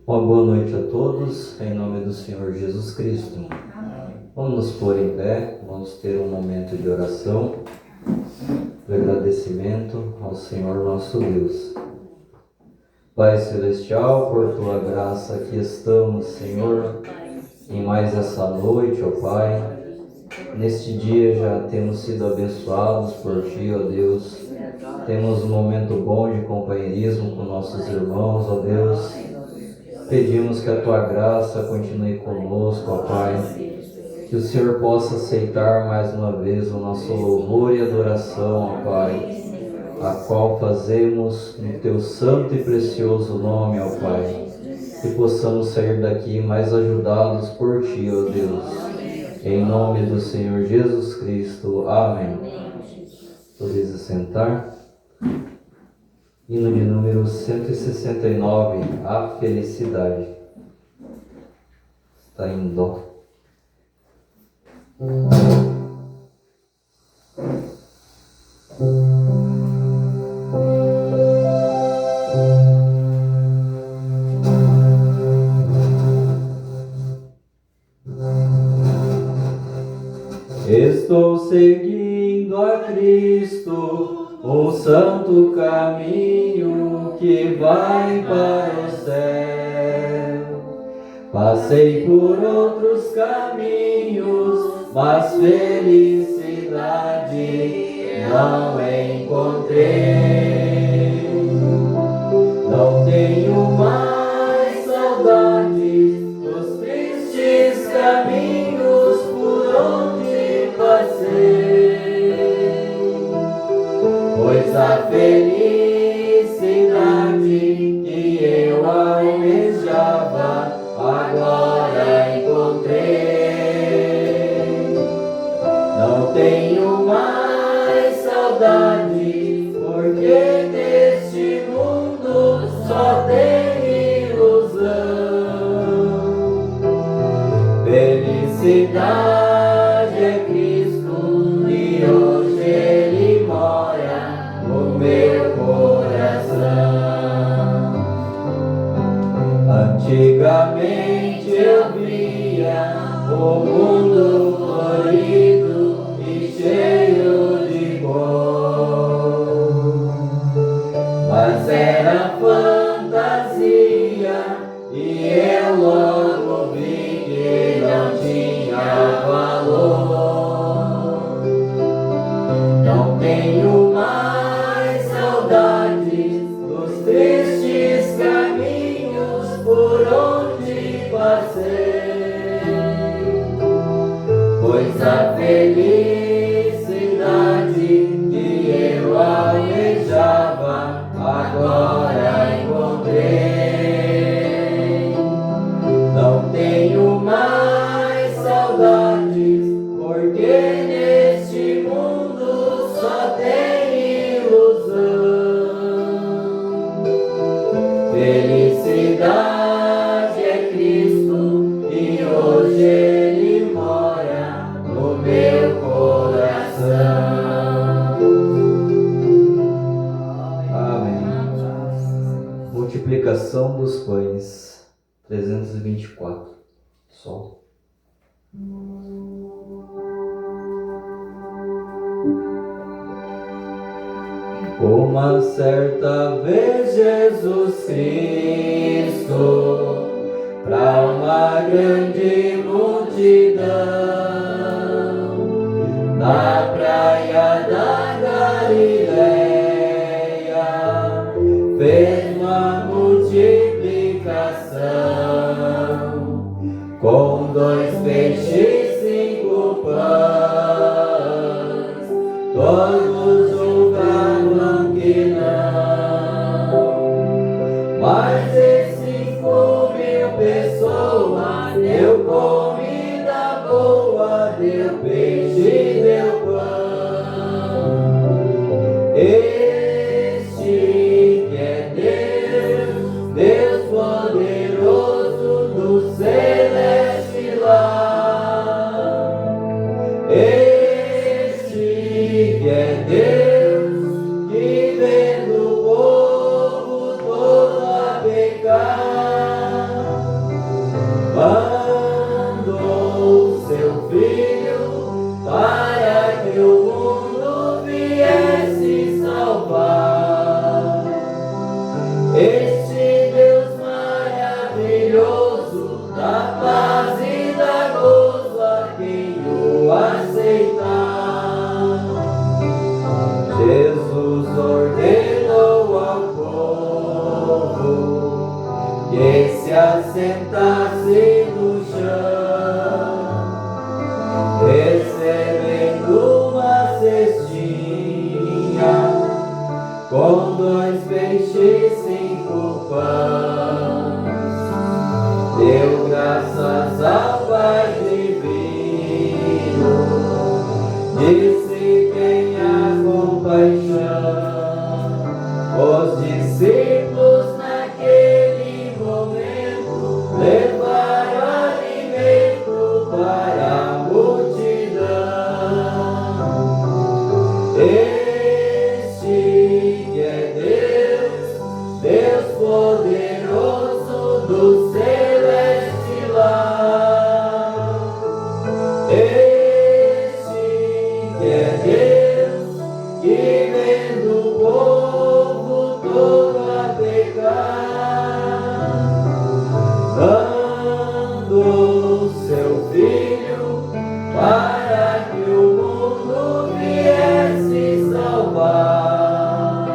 Uma boa noite a todos, em nome do Senhor Jesus Cristo. Vamos nos pôr em pé, vamos ter um momento de oração, de agradecimento ao Senhor nosso Deus. Pai Celestial, por Tua graça aqui estamos, Senhor, em mais essa noite, ó Pai. Neste dia já temos sido abençoados por Ti, ó Deus. Temos um momento bom de companheirismo com nossos irmãos, ó Deus. Pedimos que a Tua graça continue conosco, ó Pai. Que o Senhor possa aceitar mais uma vez o nosso louvor e adoração, ó Pai, a qual fazemos no Teu santo e precioso nome, ó Pai. Que possamos sair daqui mais ajudados por Ti, ó Deus. Em nome do Senhor Jesus Cristo. Amém. Podeis assentar. Hino de número 169, a felicidade. Está em dó. Estou seguindo a Cristo, um santo caminho que vai para o céu. Passei por outros caminhos, mas felicidade não encontrei. Não tenho mais saudade dos tristes caminhos por onde passei, pois a felicidade que eu almejava agora encontrei. Não tenho mais saudade, porque neste mundo só tem ilusão. Felicidade é Cristo e hoje Ele mora no meu coração. Antigamente eu via o mundo florido e cheio de cor, mas era fantasia e eu logo vi que não tinha valor. Não tenho mais saudade dos tristes caminhos por onde passei, pois a felicidade que eu almejava agora encontrei. Não tenho mais saudades, porque neste mundo só tem ilusão. Felicidade é Cristo e hoje Ele mora no meu coração. Amém. Multiplicação dos pães, 324. Sol. Uma certa vez Jesus Cristo, para uma grande multidão, na praia da Galileia, fez uma multiplicação, com 2 peixes, 5 pães, todos julgavam que não, mas em 5.000 pessoas deu comida boa, deu peixe, deu pão. Este que é Deus, Deus poderoso do celeste lar. Este que é Deus, que vendo o povo todo a pecar, que se assentasse no chão, recebendo uma cestinha com 2 peixes, 5 pães, deu graças ao Pai divino, disse: tenha compaixão. Os discípulos naquele momento levaram alimento para a multidão. Este que é Deus poderoso do celeste lar. Este que é Deus que vendo o povo todo a pecar, mandou seu Filho para que o mundo viesse salvar.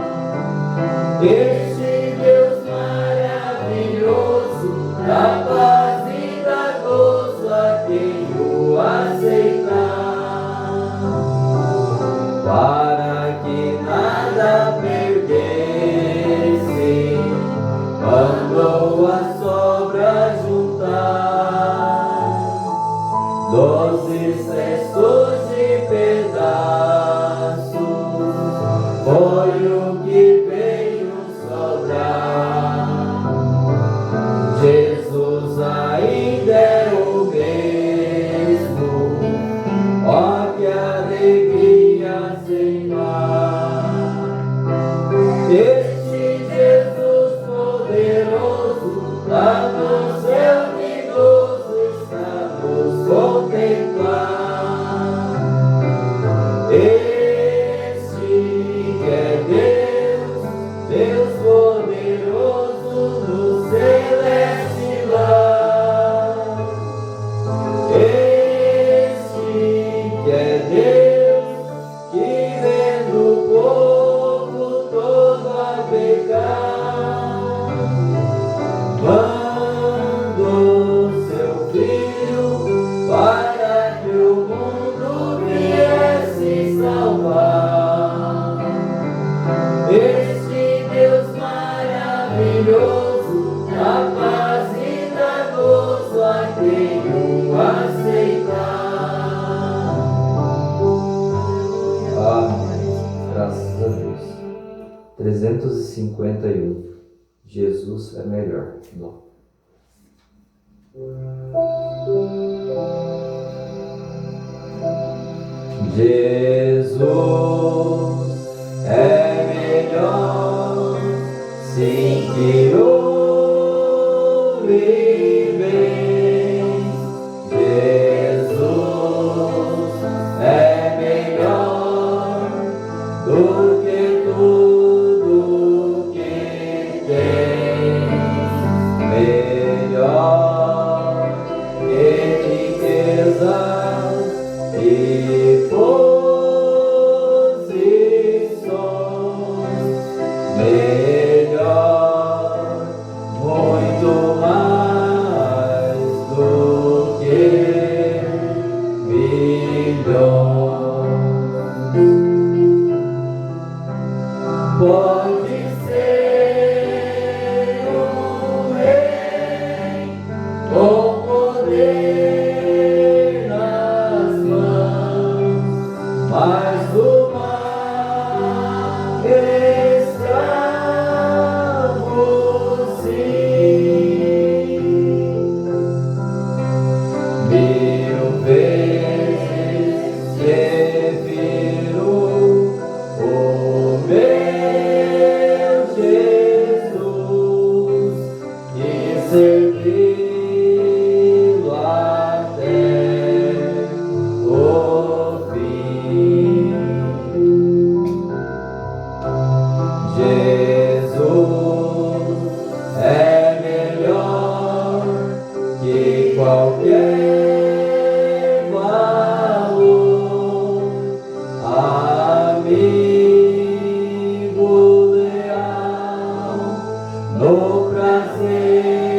Este Deus maravilhoso dá paz e dá gozo a quem o aceitar, para que nada perdesse, mandou a sobra juntar, 12 cestos de pedaços, foi o que veio sobrar. Jesus ainda é o mesmo, ó que alegria sem par. Este Jesus poderoso lá no céu de gozo está nos contemplar. Este que é Deus poderoso no celeste lar. Este que é Deus que vendo o povo todo a pecar, mandou seu Filho para que o mundo viesse salvar. Este Deus maravilhoso dá paz e dá gozo a quem o aceitar. Amém. Graças a Deus. 351. Jesus é melhor. Bom. Jesus é melhor, sim, que ouve bem. Jesus é melhor do que tudo que tem, melhor que riquezas e posições, melhor, muito mais do que milhões. Pode ser um rei com poder nas mãos, mas o mar escravo sim. 1000 vezes prefiro o meu Jesus e servi-lo até o fim. Jesus é melhor que qualquer valor, amigo leal, no prazer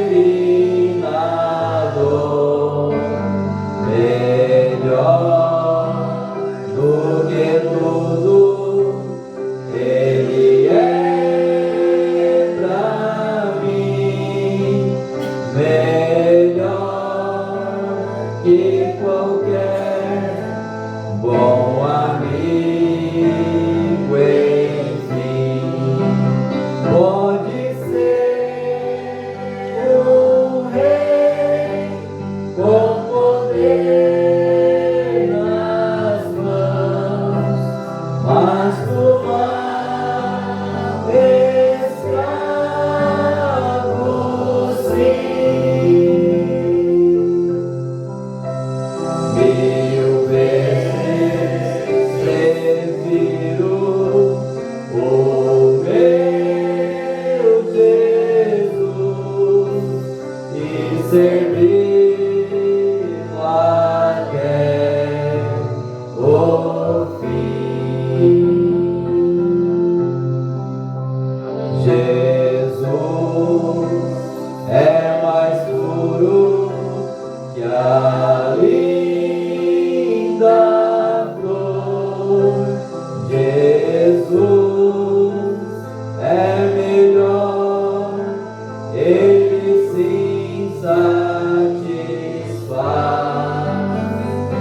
sim satisfaz.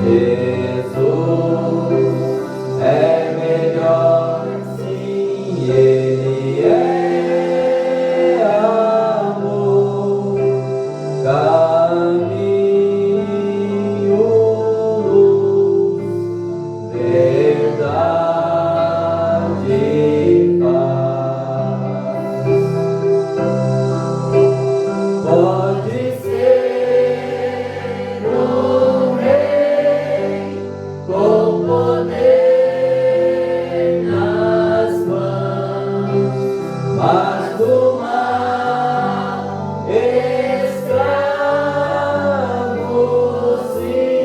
Jesus é melhor, sim, Ele é amor, caminho, luz, verdade e paz. Pode ser o rei com poder nas mãos, mas do mal escravo, sim.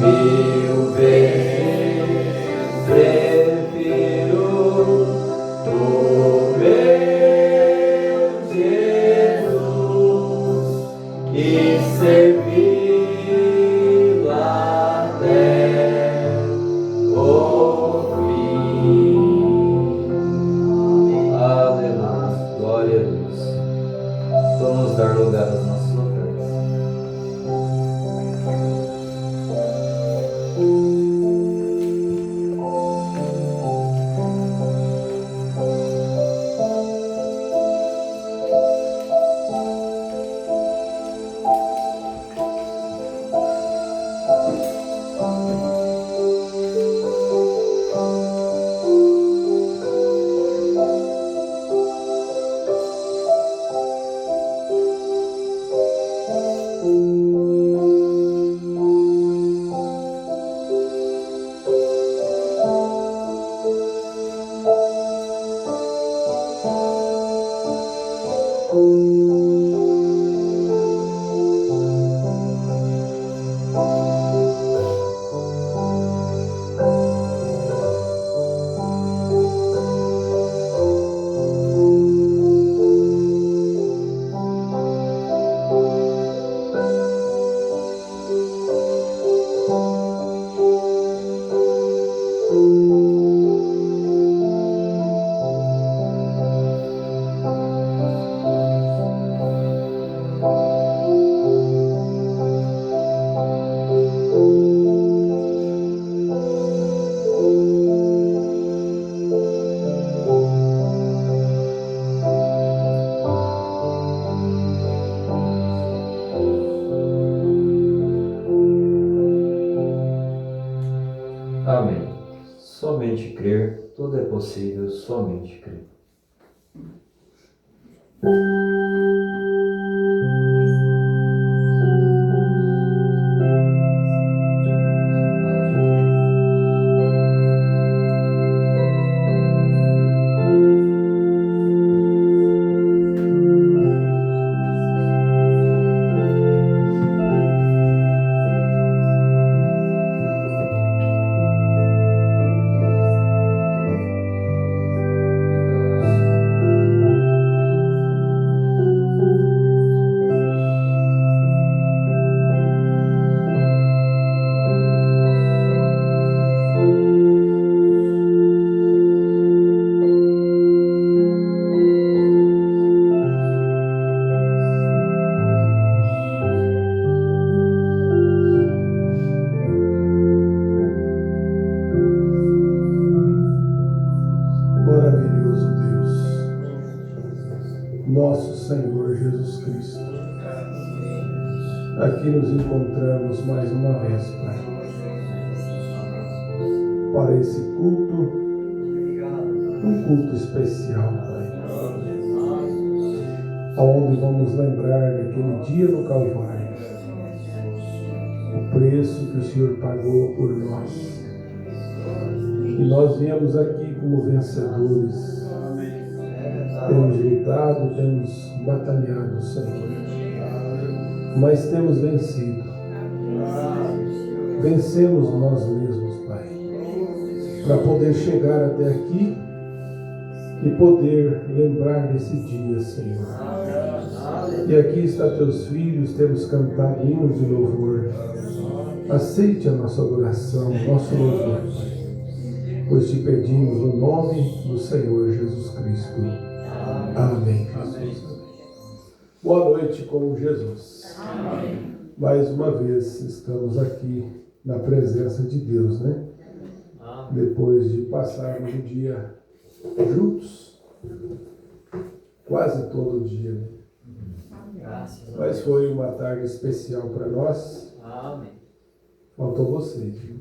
1000 vezes prefiro o meu Jesus e servi-lo até o fim. Aleluia, glória a Deus. Vamos dar lugar às nossas ofertas. Amém. Somente crer, tudo é possível, somente crer. Maravilhoso Deus, nosso Senhor Jesus Cristo, aqui nos encontramos mais uma vez, Pai, para esse culto, um culto especial, Pai, onde vamos lembrar daquele dia no Calvário, o preço que o Senhor pagou por nós. E nós viemos aqui como vencedores. Temos lutado, temos batalhado, Senhor. Mas temos vencido. Vencemos nós mesmos, Pai. Para poder chegar até aqui e poder lembrar desse dia, Senhor. E aqui está teus filhos, temos cantado hinos de louvor. Aceite a nossa adoração, nosso louvor, Pai. Pois te pedimos no nome do Senhor Jesus Cristo. Boa noite com Jesus. Amém. Mais uma vez estamos aqui na presença de Deus, né? Amém. Depois de passarmos o dia juntos, quase todo dia, né? Graças a Mas Deus. foi uma tarde especial para nós. Amém. Faltou vocês, viu?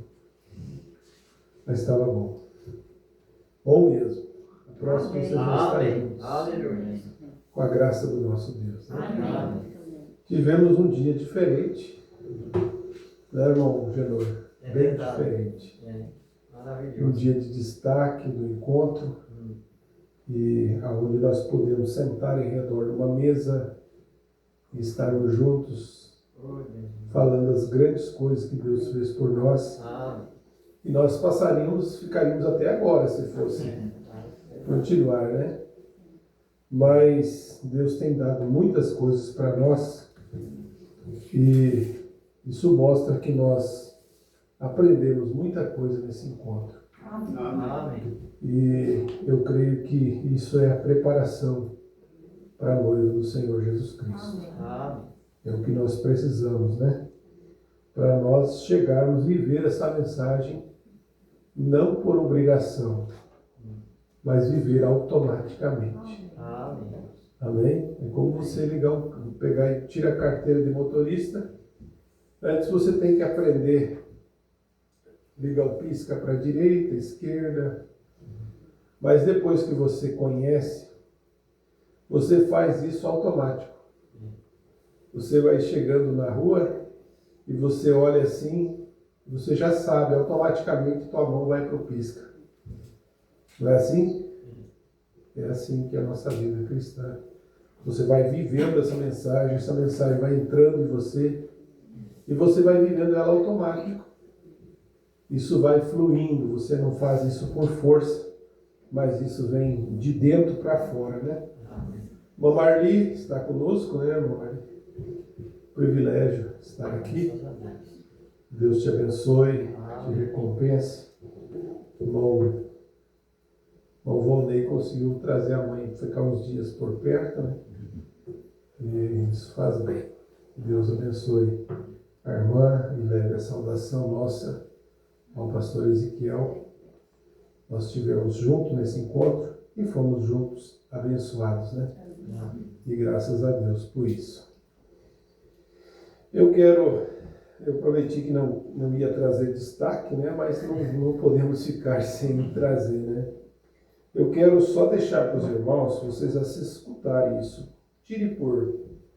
Mas estava bom. Bom mesmo. A próxima vocês vão estar Amém. juntos. Aleluia. Com a graça do nosso Deus, né? Amém. Tivemos um dia diferente, né, irmão Genor? É Bem verdade. diferente. É. Um Maravilhoso. dia de destaque do encontro, e aonde nós podemos sentar em redor de uma mesa e estarmos juntos, Oh, Deus. falando as grandes coisas que Deus fez por nós. Amém. E nós ficaríamos até agora, se fosse continuar, né? Mas Deus tem dado muitas coisas para nós e isso mostra que nós aprendemos muita coisa nesse encontro. Amém. E eu creio que isso é a preparação para a noiva do Senhor Jesus Cristo. Amém. É o que nós precisamos, né? Para nós chegarmos a viver essa mensagem não por obrigação, mas viver automaticamente. Amém. Amém? É como você pegar e tira a carteira de motorista. Antes você tem que aprender ligar o pisca para a direita, esquerda. Mas depois que você conhece, você faz isso automático. Você vai chegando na rua e você olha assim, você já sabe, automaticamente tua mão vai para o pisca. Não é assim? É assim que é a nossa vida cristã. Você vai vivendo essa mensagem vai entrando em você e você vai vivendo ela automático. Isso vai fluindo, você não faz isso por força, mas isso vem de dentro para fora, né? Irmã Marli está conosco, né, irmã Marli? Privilégio estar aqui. Graças a Deus. Deus te abençoe, te recompense. Irmão Volney conseguiu trazer a mãe, ficar uns dias por perto, né? E isso faz bem. Deus abençoe a irmã e leve a saudação nossa ao pastor Ezequiel. Nós estivemos juntos nesse encontro e fomos juntos abençoados, né? E graças a Deus por isso. Eu prometi que não ia trazer destaque, né? Mas não podemos ficar sem trazer, né? Eu quero só deixar para os irmãos, vocês a se escutarem isso. Tire por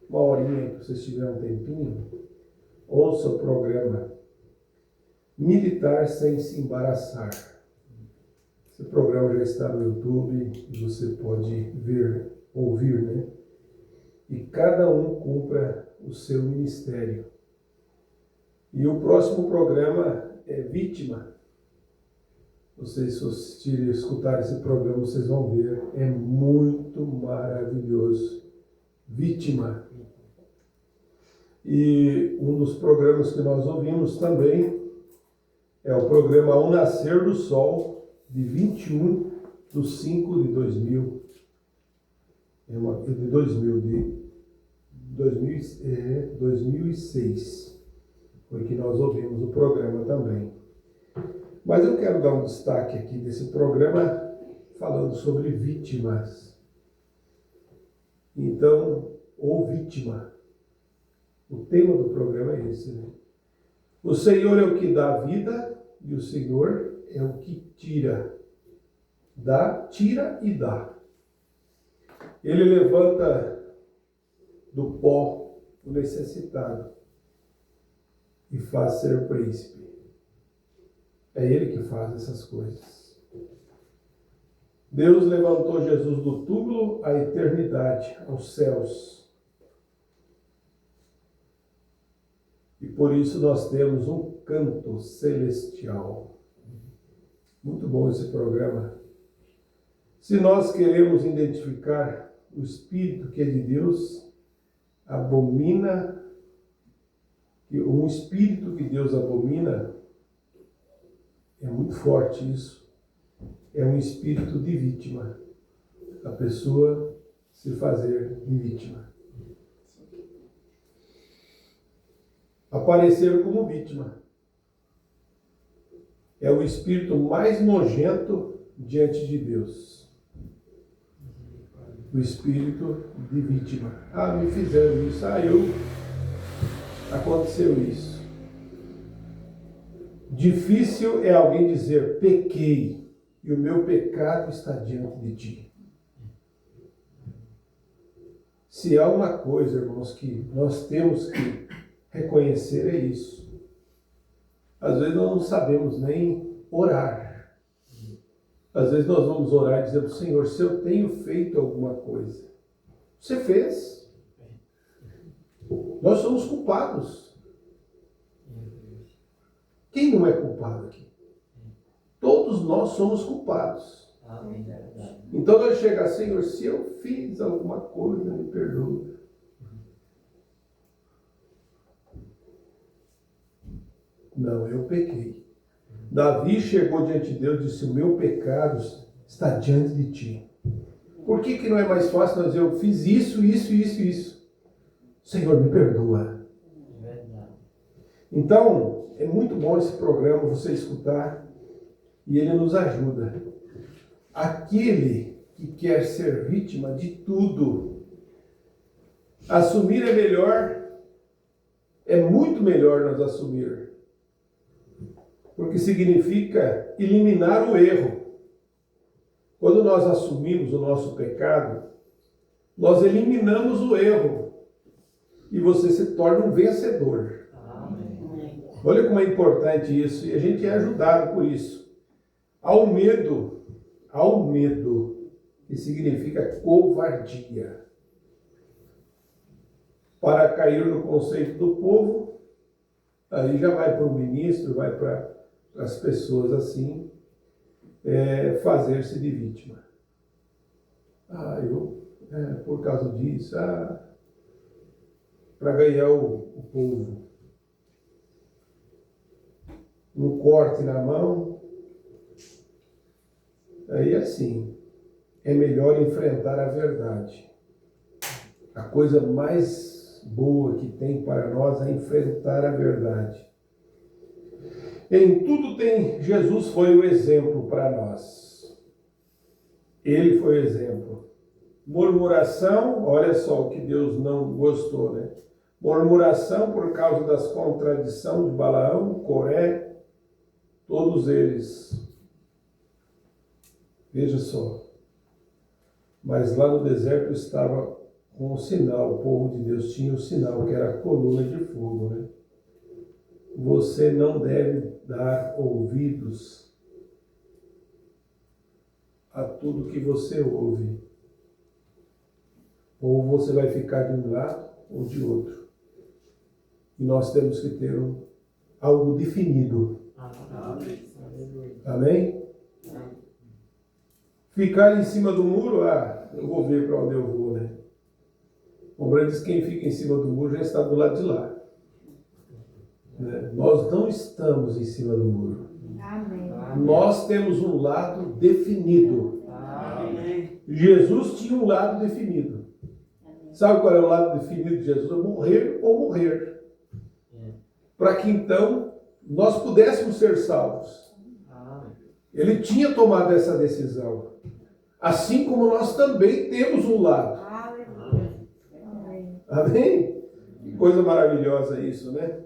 uma horinha que vocês tiverem um tempinho, ouça o programa Militar Sem Se Embaraçar. Esse programa já está no YouTube e você pode ouvir, né? E cada um cumpra o seu ministério. E o próximo programa é Vítima. Vocês, se assistirem e escutarem esse programa, vocês vão ver. É muito maravilhoso. Vítima. E um dos programas que nós ouvimos também é o programa Ao Nascer do Sol, de 21/5/2000. De 2006. Foi que nós ouvimos o programa também. Mas eu quero dar um destaque aqui desse programa falando sobre vítimas. Então, ou vítima. O tema do programa é esse, né? O Senhor é o que dá vida e o Senhor é o que tira. Tira e dá. Ele levanta do pó o necessitado e faz ser príncipe. É Ele que faz essas coisas. Deus levantou Jesus do túmulo à eternidade, aos céus. E por isso nós temos um canto celestial. Muito bom esse programa. Se nós queremos identificar o Espírito que é de Deus, um Espírito que Deus abomina, é muito forte isso. É um espírito de vítima. A pessoa se fazer de vítima. aparecer como vítima. É o espírito mais nojento diante de Deus. O espírito de vítima. Ah, me fizeram isso. Aconteceu isso. Difícil é alguém dizer, pequei, e o meu pecado está diante de ti. Se há uma coisa, irmãos, que nós temos que reconhecer, é isso. Às vezes nós não sabemos nem orar. Às vezes nós vamos orar e dizer, Senhor, se eu tenho feito alguma coisa, você fez. Nós somos culpados. Quem não é culpado aqui? Todos nós somos culpados. Então nós chegamos, Senhor, se eu fiz alguma coisa, me perdoa. Não, eu pequei. Davi chegou diante de Deus e disse, o meu pecado está diante de ti. Por que não é mais fácil nós dizer, eu fiz isso? Senhor, me perdoa. Então, é muito bom esse programa, você escutar, e ele nos ajuda. Aquele que quer ser vítima de tudo, assumir é melhor, é muito melhor nós assumir, porque significa eliminar o erro. Quando nós assumimos o nosso pecado, nós eliminamos o erro e você se torna um vencedor. Amém. Olha como é importante isso, e a gente é ajudado por isso. Ao medo, que significa covardia. Para cair no conceito do povo, aí já vai para o ministro, vai para as pessoas assim, fazer-se de vítima. Por causa disso, para ganhar o povo. Um corte na mão. Aí assim, é melhor enfrentar a verdade. A coisa mais boa que tem para nós é enfrentar a verdade. Em tudo Jesus foi o exemplo para nós. Ele foi o exemplo. Murmuração, olha só o que Deus não gostou, né? Murmuração por causa das contradições de Balaão, Coré, todos eles. Veja só. Mas lá no deserto estava com o sinal, o povo de Deus tinha o sinal, que era a coluna de fogo, né? Você não deve dar ouvidos a tudo que você ouve. Ou você vai ficar de um lado ou de outro. E nós temos que ter algo definido. Amém? Ficar em cima do muro, eu vou ver para onde eu vou, né? O Brando diz que quem fica em cima do muro já está do lado de lá. Né? Nós não estamos em cima do muro. Amém. Nós temos um lado definido. Amém. Jesus tinha um lado definido. Sabe qual é o lado definido de Jesus? Morrer ou morrer. Para que então nós pudéssemos ser salvos. Ele tinha tomado essa decisão. Assim como nós também temos um lado. Amém? Que coisa maravilhosa isso, né?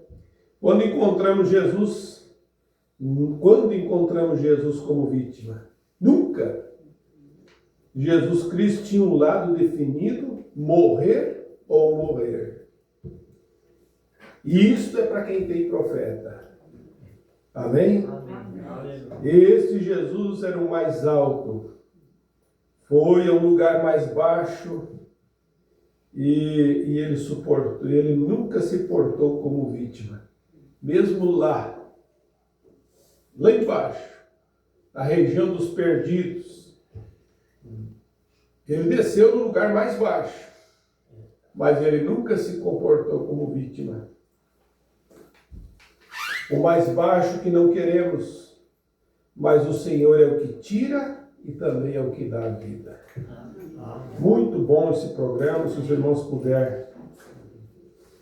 Quando encontramos Jesus como vítima? Nunca. Jesus Cristo tinha um lado definido, morrer ou morrer. E isso é para quem tem profeta. Amém? Este Jesus era o mais alto. Foi a um lugar mais baixo e ele suportou. Ele nunca se portou como vítima. Mesmo lá embaixo, na região dos perdidos, ele desceu no lugar mais baixo, mas ele nunca se comportou como vítima. O mais baixo que não queremos, mas o Senhor é o que tira e também é o que dá a vida. Muito bom esse programa, se os irmãos puderem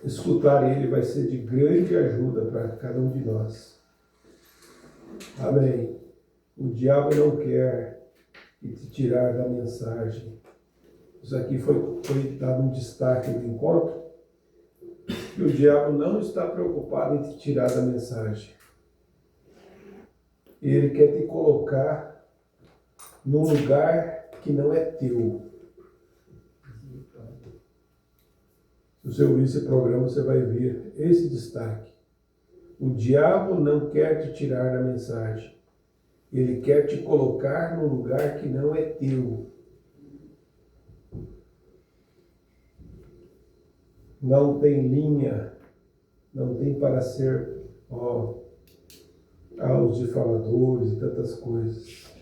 escutar ele vai ser de grande ajuda para cada um de nós. Amém. O diabo não quer te tirar da mensagem. Isso aqui foi dado um destaque no encontro. E o diabo não está preocupado em te tirar da mensagem. Ele quer te colocar num lugar que não é teu. Se você ouvir esse programa, você vai ver esse destaque. O diabo não quer te tirar da mensagem. Ele quer te colocar num lugar que não é teu. Não tem linha, não tem para ser aos difamadores e tantas coisas.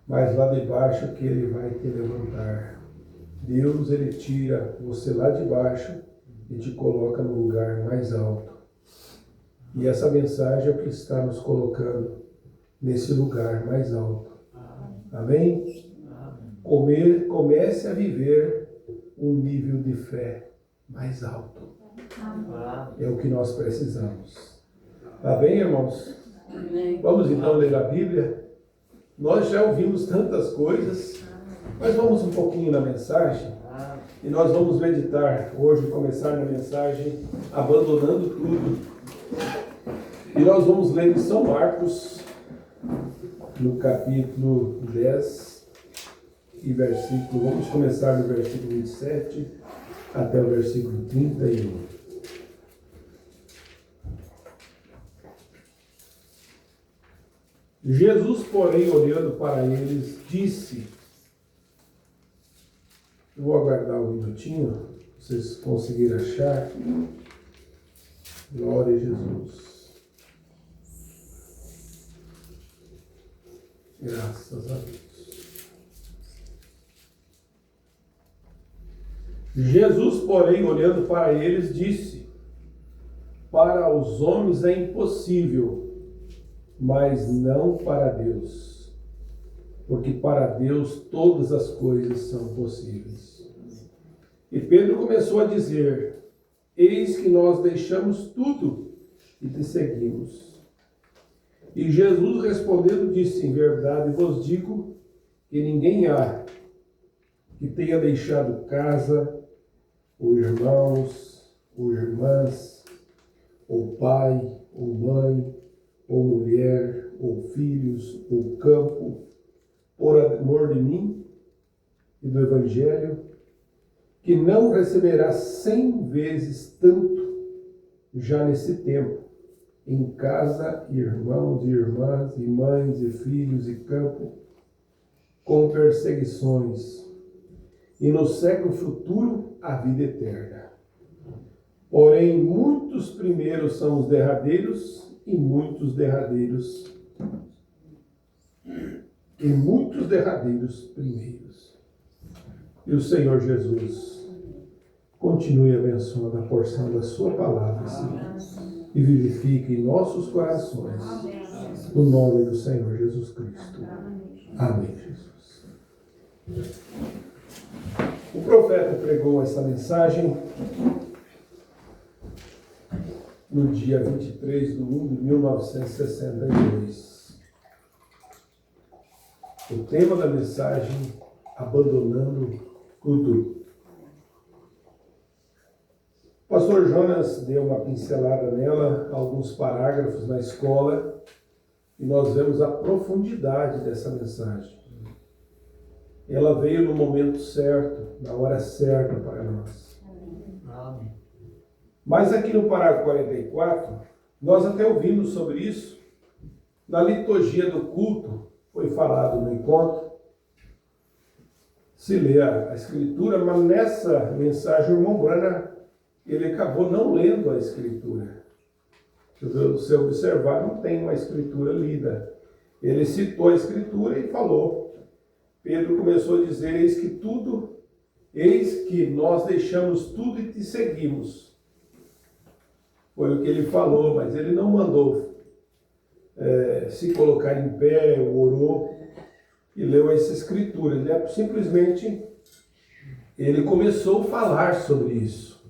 Mas lá de baixo que ele vai te levantar. Deus, ele tira você lá de baixo e te coloca no lugar mais alto. E essa mensagem é o que está nos colocando nesse lugar mais alto. Amém? Comece a viver um nível de fé mais alto. É o que nós precisamos. Tá bem, irmãos? Vamos então ler a Bíblia. Nós já ouvimos tantas coisas, mas vamos um pouquinho na mensagem. E nós vamos meditar hoje, começar na mensagem, abandonando tudo. E nós vamos ler em São Marcos, no capítulo 10, e vamos começar no versículo 27 até o versículo 31. Jesus, porém, olhando para eles, disse... Eu vou aguardar um minutinho, vocês conseguirem achar. Glória a Jesus. Graças a Deus. Jesus, porém, olhando para eles, disse: para os homens é impossível, mas não para Deus, porque para Deus todas as coisas são possíveis. E Pedro começou a dizer: eis que nós deixamos tudo e te seguimos. E Jesus respondendo disse: em verdade vos digo que ninguém há que tenha deixado casa, ou irmãos, ou irmãs, ou pai, ou mãe, ou mulher, ou filhos, ou campo, por amor de mim e do Evangelho, que não receberá 100 vezes tanto já nesse tempo, em casa, irmãos e irmãs, e mães e filhos e campo, com perseguições, e no século futuro a vida eterna. Porém, muitos primeiros são os derradeiros, e muitos derradeiros primeiros. E o Senhor Jesus continue abençoando a porção da sua palavra, Senhor, e vivifique em nossos corações, no nome do Senhor Jesus Cristo. Amém, Jesus. O profeta pregou essa mensagem no dia 23 de 1 de 1962. O tema da mensagem: abandonando tudo. O pastor Jonas deu uma pincelada nela, alguns parágrafos na escola, e nós vemos a profundidade dessa mensagem. Ela veio no momento certo, na hora certa para nós. Amém. Mas aqui no parágrafo 44, nós até ouvimos sobre isso. Na liturgia do culto, foi falado no encontro, se lê a Escritura, mas nessa mensagem o irmão Brana, ele acabou não lendo a Escritura. Se você observar, não tem uma Escritura lida. Ele citou a Escritura e falou. Pedro começou a dizer: eis que nós deixamos tudo e te seguimos. Foi o que ele falou, mas ele não mandou se colocar em pé, orou e leu essa Escritura. Ele simplesmente começou a falar sobre isso.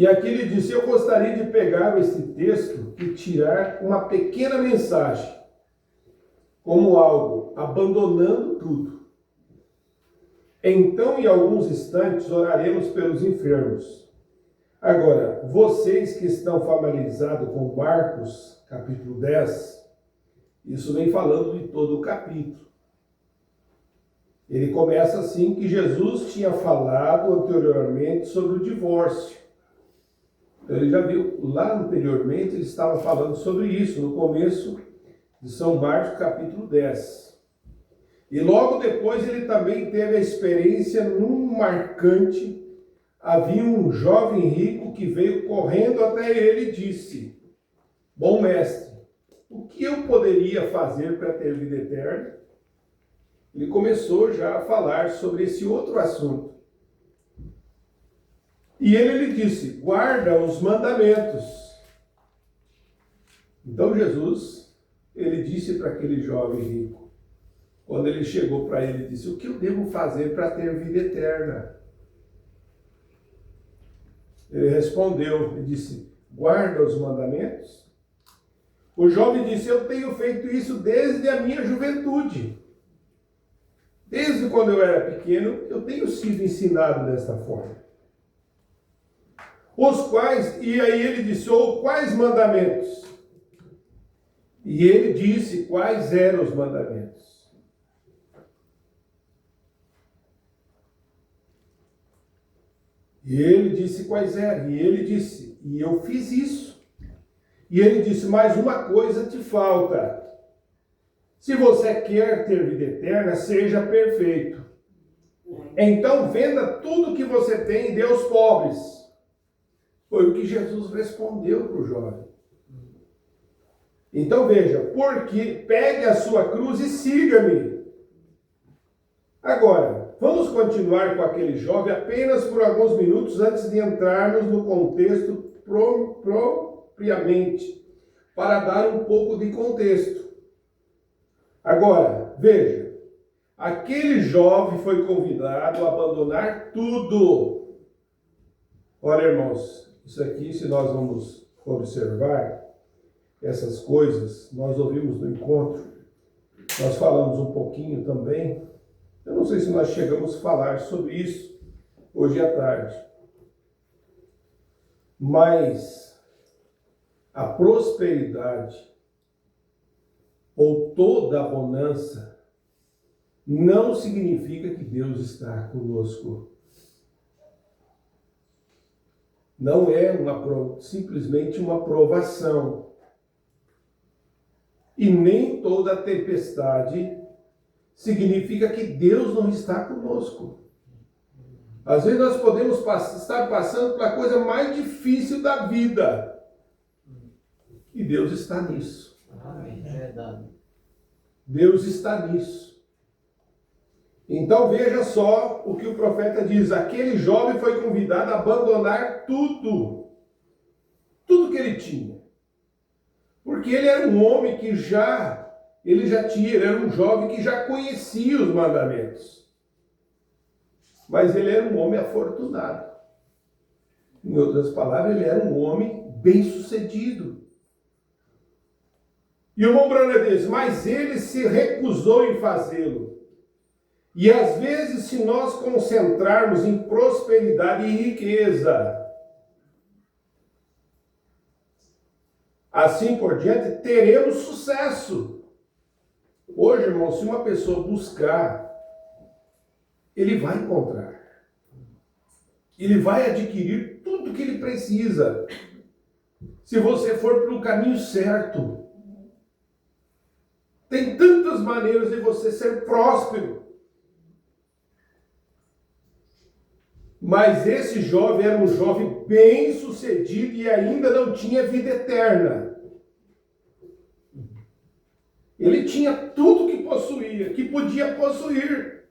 E aqui ele disse: eu gostaria de pegar esse texto e tirar uma pequena mensagem, como algo, abandonando tudo. Então, em alguns instantes, oraremos pelos enfermos. Agora, vocês que estão familiarizados com Marcos, capítulo 10, isso vem falando de todo o capítulo. Ele começa assim, que Jesus tinha falado anteriormente sobre o divórcio. Então, ele já viu, lá anteriormente, ele estava falando sobre isso, no começo de São Marcos, capítulo 10. E logo depois ele também teve a experiência num marcante. Havia um jovem rico que veio correndo até ele e disse: bom mestre, o que eu poderia fazer para ter vida eterna? Ele começou já a falar sobre esse outro assunto. E ele lhe disse: guarda os mandamentos. Então Jesus, ele disse para aquele jovem rico, quando ele chegou para ele, disse: o que eu devo fazer para ter vida eterna? Ele respondeu e disse: guarda os mandamentos. O jovem disse: eu tenho feito isso desde a minha juventude. Desde quando eu era pequeno, eu tenho sido ensinado desta forma. Os quais, e aí ele disse: ou quais mandamentos? E ele disse quais eram os mandamentos. E ele disse quais eram. E ele disse: e eu fiz isso. E ele disse: mas uma coisa te falta. Se você quer ter vida eterna, seja perfeito. Então venda tudo que você tem e dê aos pobres. Foi o que Jesus respondeu para o jovem. Então veja, porque pegue a sua cruz e siga-me. Agora, vamos continuar com aquele jovem apenas por alguns minutos antes de entrarmos no contexto propriamente, para dar um pouco de contexto. Agora, veja, aquele jovem foi convidado a abandonar tudo. Olha, irmãos, isso aqui, se nós vamos observar essas coisas, nós ouvimos no encontro, nós falamos um pouquinho também. Eu não sei se nós chegamos a falar sobre isso hoje à tarde. Mas a prosperidade ou toda a bonança não significa que Deus está conosco. Não é simplesmente uma provação. E nem toda tempestade significa que Deus não está conosco. Às vezes nós podemos estar passando pela coisa mais difícil da vida. E Deus está nisso. Amém. É verdade. Deus está nisso. Então veja só o que o profeta diz. Aquele jovem foi convidado a abandonar tudo. Tudo que ele tinha. Porque ele era um homem que ele era um jovem que já conhecia os mandamentos. Mas ele era um homem afortunado. Em outras palavras, ele era um homem bem-sucedido. E o irmão Branham diz: mas ele se recusou em fazê-lo. E às vezes, se nós concentrarmos em prosperidade e riqueza, assim por diante, teremos sucesso. Hoje, irmão, se uma pessoa buscar, ele vai encontrar. Ele vai adquirir tudo que ele precisa. Se você for pelo caminho certo. Tem tantas maneiras de você ser próspero. Mas esse jovem era um jovem bem-sucedido e ainda não tinha vida eterna. Ele tinha tudo que possuía, que podia possuir.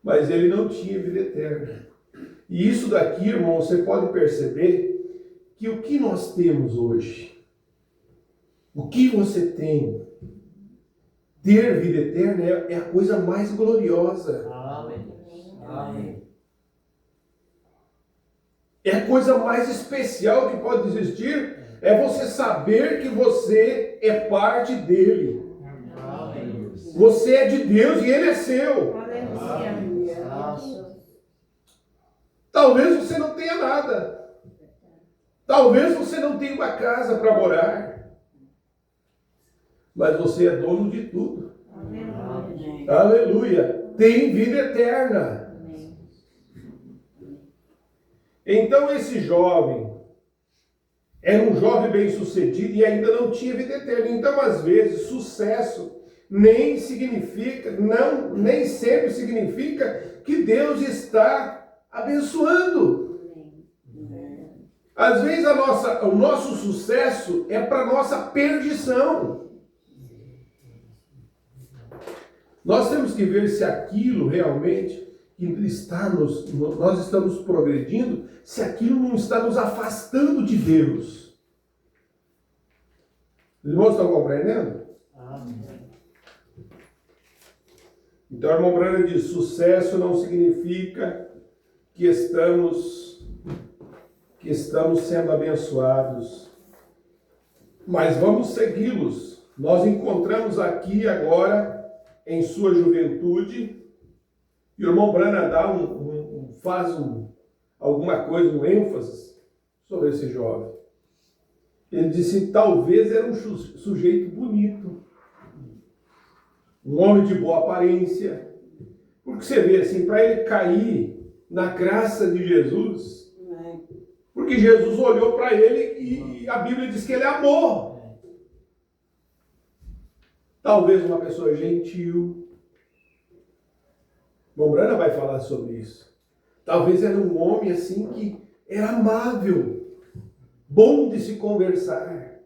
Mas ele não tinha vida eterna. E isso daqui, irmão, você pode perceber que o que nós temos hoje, o que você tem, ter vida eterna é a coisa mais gloriosa. Amém. Amém. É a coisa mais especial que pode existir, é você saber que você é parte dele. Você é de Deus e ele é seu. Talvez você não tenha nada. Talvez você não tenha uma casa para morar. Mas você é dono de tudo. Aleluia. Tem vida eterna. Então esse jovem era um jovem bem-sucedido e ainda não tinha vida eterna. Então, às vezes, sucesso nem sempre significa que Deus está abençoando. Às vezes o nosso sucesso é para nossa perdição. Nós temos que ver se aquilo realmente que nós estamos progredindo, se aquilo não está nos afastando de Deus. Os irmãos estão compreendendo? Amém. Então, a irmã Brana diz, sucesso não significa que estamos sendo abençoados, mas vamos segui-los. Nós encontramos aqui agora, em sua juventude, e o irmão Brana faz alguma coisa, um ênfase sobre esse jovem. Ele disse, talvez era um sujeito bonito, um homem de boa aparência. Porque você vê assim, para ele cair na graça de Jesus, porque Jesus olhou para ele e a Bíblia diz que ele amou. Talvez uma pessoa gentil. Mombrana vai falar sobre isso. Talvez era um homem assim que era amável, bom de se conversar.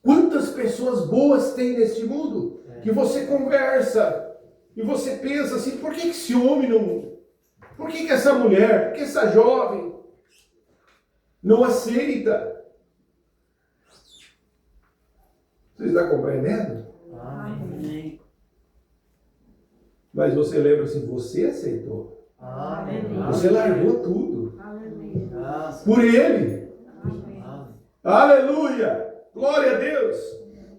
Quantas pessoas boas tem neste mundo que você conversa e você pensa assim, por que esse homem não... Por que essa mulher, por que essa jovem não aceita? Você está compreendendo? Amém. Mas você lembra assim, você aceitou. Amém. Você largou tudo. Graças. Por ele. Amém. Aleluia! Glória a Deus!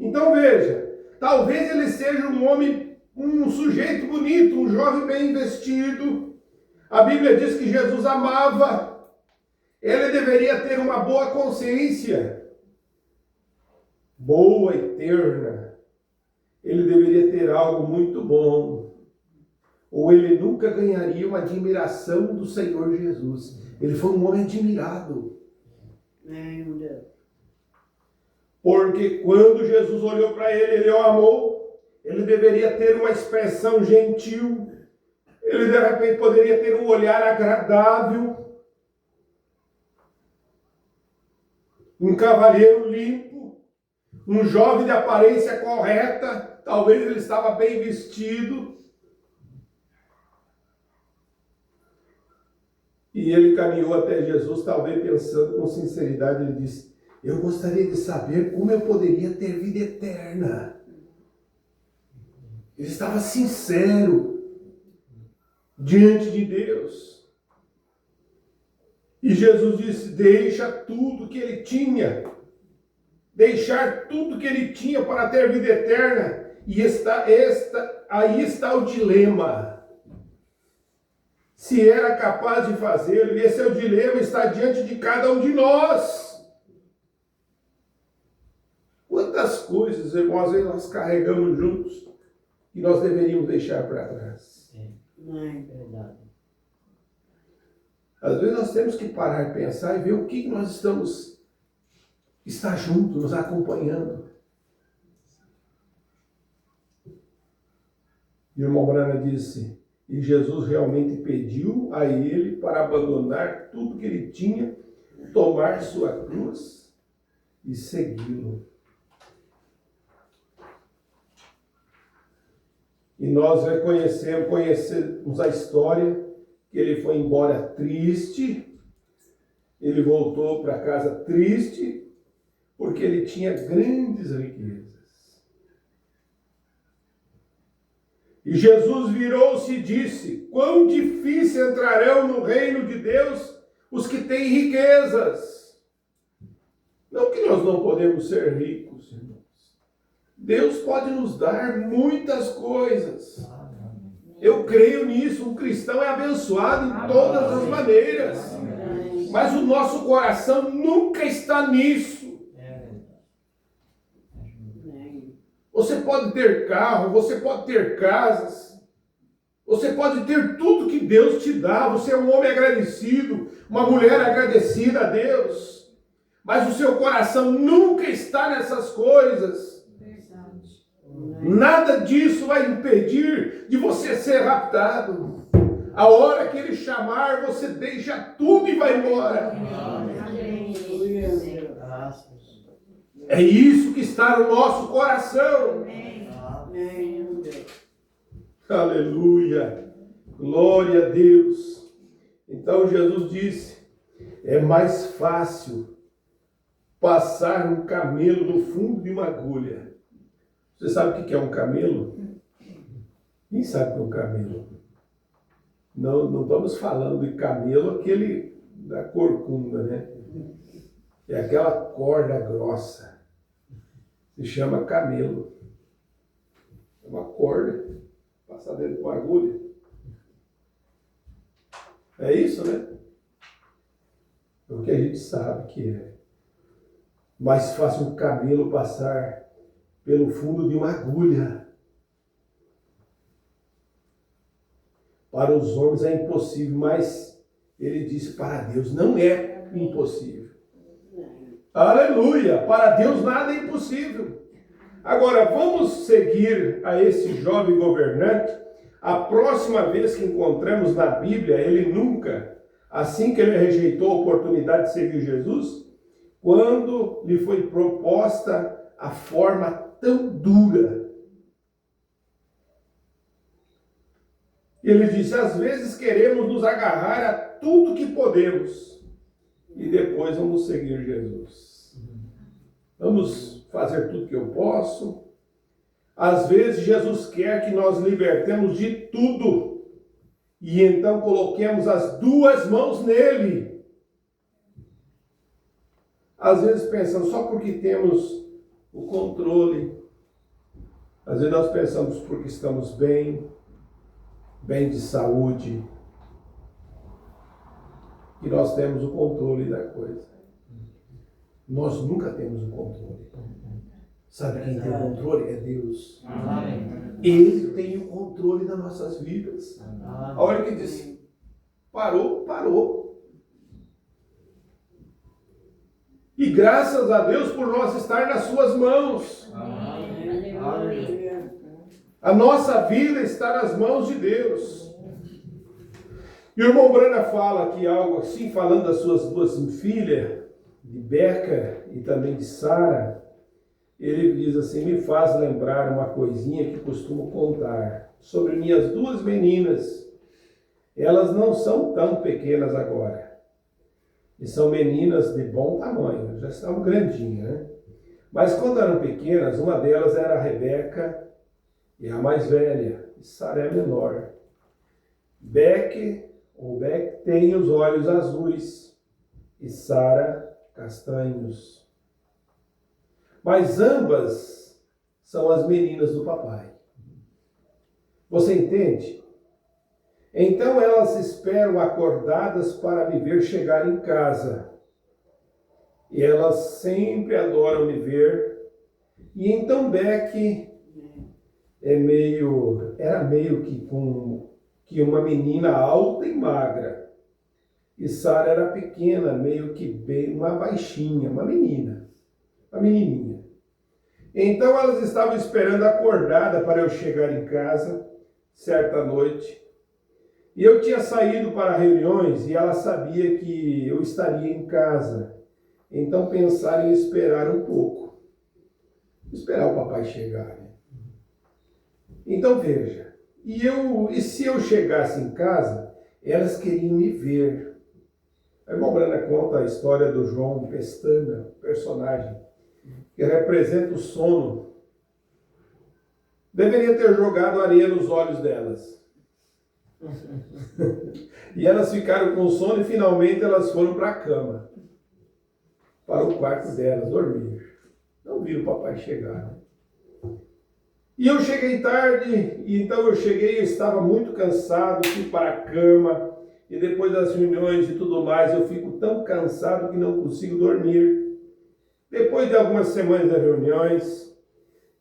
Então veja, talvez ele seja um homem, um sujeito bonito, um jovem bem vestido. A Bíblia diz que Jesus amava. Ele deveria ter uma boa consciência. Boa, eterna. Ele deveria ter algo muito bom. Ou ele nunca ganharia uma admiração do Senhor Jesus. Ele foi um homem admirado. Porque quando Jesus olhou para ele, ele o amou. Ele deveria ter uma expressão gentil. Ele de repente poderia ter um olhar agradável. Um cavalheiro limpo. Um jovem de aparência correta. Talvez ele estava bem vestido. E ele caminhou até Jesus, talvez pensando com sinceridade, ele disse, eu gostaria de saber como eu poderia ter vida eterna. Ele estava sincero diante de Deus. E Jesus disse, deixa tudo que ele tinha. Deixar tudo que ele tinha para ter vida eterna. E aí está o dilema. Se era capaz de fazê-lo, e esse é o dilema, está diante de cada um de nós. Quantas coisas, irmãos, às vezes nós carregamos juntos e nós deveríamos deixar para trás. Não é verdade. Às vezes nós temos que parar, pensar e ver o que nós está junto, nos acompanhando. E o irmão Brana disse, e Jesus realmente pediu a ele para abandonar tudo que ele tinha, tomar sua cruz e segui-lo. E nós conhecemos a história, que ele foi embora triste, ele voltou para casa triste, porque ele tinha grandes riquezas. E Jesus virou-se e disse, quão difícil entrarão no reino de Deus os que têm riquezas. Não que nós não podemos ser ricos, irmãos. Deus pode nos dar muitas coisas. Eu creio nisso. Um cristão é abençoado em todas as maneiras. Mas o nosso coração nunca está nisso. Você pode ter carro, você pode ter casas, você pode ter tudo que Deus te dá. Você é um homem agradecido, uma mulher agradecida a Deus. Mas o seu coração nunca está nessas coisas. Nada disso vai impedir de você ser raptado. A hora que Ele chamar, você deixa tudo e vai embora. É isso que está no nosso coração. Aleluia. Glória a Deus. Então Jesus disse, é mais fácil passar um camelo no fundo de uma agulha. Você sabe o que é um camelo? Quem sabe o que é um camelo? Não estamos falando de camelo, aquele da corcunda, né? É aquela corda grossa. Se chama camelo. É uma corda, passar dentro de uma agulha. É isso, né? É o que a gente sabe que é. Mais fácil um camelo passar pelo fundo de uma agulha. Para os homens é impossível, mas ele disse, para Deus não é impossível. Aleluia! Para Deus nada é impossível. Agora, vamos seguir a esse jovem governante. A próxima vez que encontramos na Bíblia, ele nunca, assim que ele rejeitou a oportunidade de seguir Jesus, quando lhe foi proposta a forma tão dura. Ele disse, às vezes queremos nos agarrar a tudo que podemos e depois vamos seguir Jesus. Vamos fazer tudo que eu posso. Às vezes Jesus quer que nós libertemos de tudo e então coloquemos as duas mãos nele. Às vezes pensamos só porque temos o controle. Às vezes nós pensamos porque estamos bem de saúde, que nós temos o controle da coisa. Nós nunca temos o controle. Sabe quem tem o controle? É Deus. Ele tem o controle das nossas vidas. A hora que diz, parou, parou. E graças a Deus por nós estar nas suas mãos. A nossa vida está nas mãos de Deus. E o irmão Brana fala aqui algo assim, falando das suas duas filhas, de Beca e também de Sara. Ele diz assim, me faz lembrar uma coisinha que costumo contar sobre minhas duas meninas. Elas não são tão pequenas agora. E são meninas de bom tamanho, já estão grandinhas, né? Mas quando eram pequenas, uma delas era a Rebeca, e a mais velha, e Sara é a menor. Beck tem os olhos azuis e Sara castanhos. Mas ambas são as meninas do papai. Você entende? Então elas esperam acordadas para me ver chegar em casa. E elas sempre adoram me ver. E então Beck era meio que uma menina alta e magra. E Sara era pequena, meio que bem, uma baixinha, uma menininha. Então elas estavam esperando acordada para eu chegar em casa, certa noite. E eu tinha saído para reuniões e ela sabia que eu estaria em casa. Então pensaram em esperar um pouco. Esperar o papai chegar, né? Então veja, e se eu chegasse em casa, elas queriam me ver. A irmã Brana conta a história do João Pestana, personagem, que representa o sono. Deveria ter jogado areia nos olhos delas. E elas ficaram com sono e finalmente elas foram para a cama, para o quarto delas, dormir. Não viram o papai chegar. E eu cheguei tarde, e então eu estava muito cansado, fui para a cama, e depois das reuniões e tudo mais, eu fico tão cansado que não consigo dormir. Depois de algumas semanas de reuniões,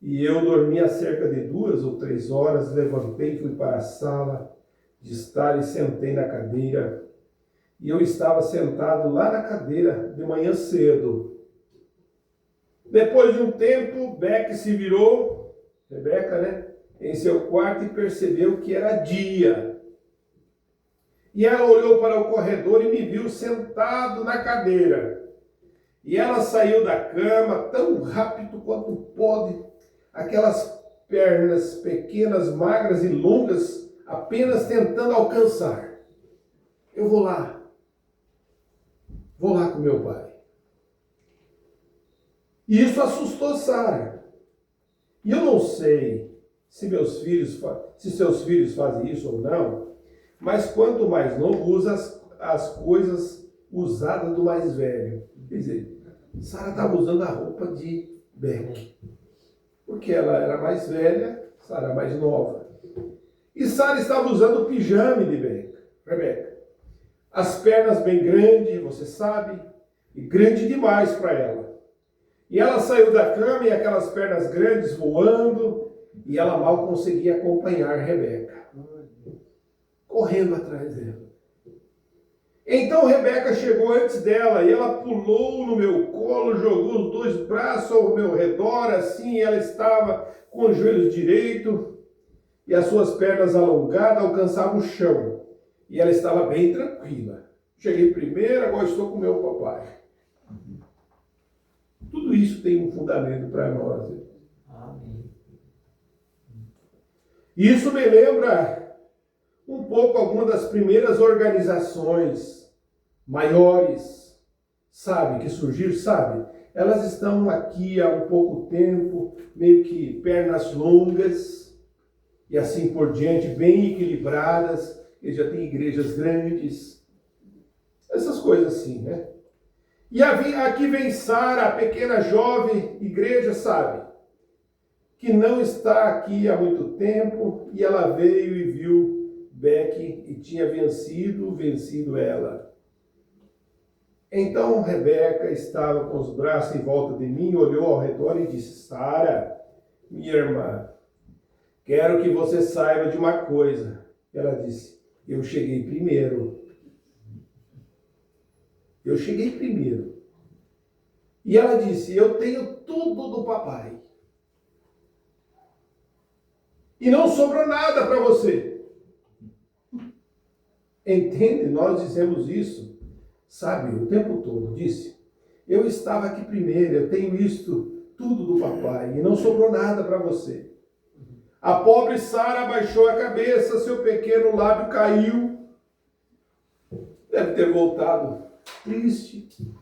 e eu dormi há cerca de 2 ou 3 horas, levantei, fui para a sala de estar e sentei na cadeira. E eu estava sentado lá na cadeira de manhã cedo. Depois de um tempo, Beck se virou, Rebeca, né, em seu quarto e percebeu que era dia. E ela olhou para o corredor e me viu sentado na cadeira. E ela saiu da cama tão rápido quanto pôde, aquelas pernas pequenas, magras e longas, apenas tentando alcançar. Eu vou lá com meu pai. E isso assustou Sara. E eu não sei se seus filhos fazem isso ou não, mas quanto mais novo, usa as coisas usadas do mais velho. Quer dizer, Sara estava usando a roupa de Beck, porque ela era mais velha, Sara mais nova. E Sara estava usando o pijama de Rebeca. As pernas bem grandes, você sabe, e grande demais para ela. E ela saiu da cama e aquelas pernas grandes voando, e ela mal conseguia acompanhar Rebeca, correndo atrás dela. Então Rebeca chegou antes dela e ela pulou no meu colo, jogou os 2 braços ao meu redor, assim, e ela estava com os joelhos direitos e as suas pernas alongadas alcançavam o chão. E ela estava bem tranquila. Cheguei primeiro, agora estou com meu papai. Tudo isso tem um fundamento para nós. Amém. Isso me lembra um pouco algumas das primeiras organizações maiores, sabe, que surgiram, sabe? Elas estão aqui há um pouco tempo, meio que pernas longas e assim por diante, bem equilibradas. Eles já têm igrejas grandes, essas coisas assim, né? E aqui vem Sara, a pequena jovem igreja, sabe? Que não está aqui há muito tempo, e ela veio e viu Beck e tinha vencido ela. Então Rebeca estava com os braços em volta de mim, olhou ao redor e disse: Sara, minha irmã, quero que você saiba de uma coisa. Ela disse: eu cheguei primeiro. Eu cheguei primeiro. E ela disse: eu tenho tudo do papai. E não sobrou nada para você. Entende? Nós dizemos isso, sabe, o tempo todo. Disse: eu estava aqui primeiro, eu tenho isto tudo do papai. E não sobrou nada para você. A pobre Sara abaixou a cabeça, seu pequeno lábio caiu. Deve ter voltado triste.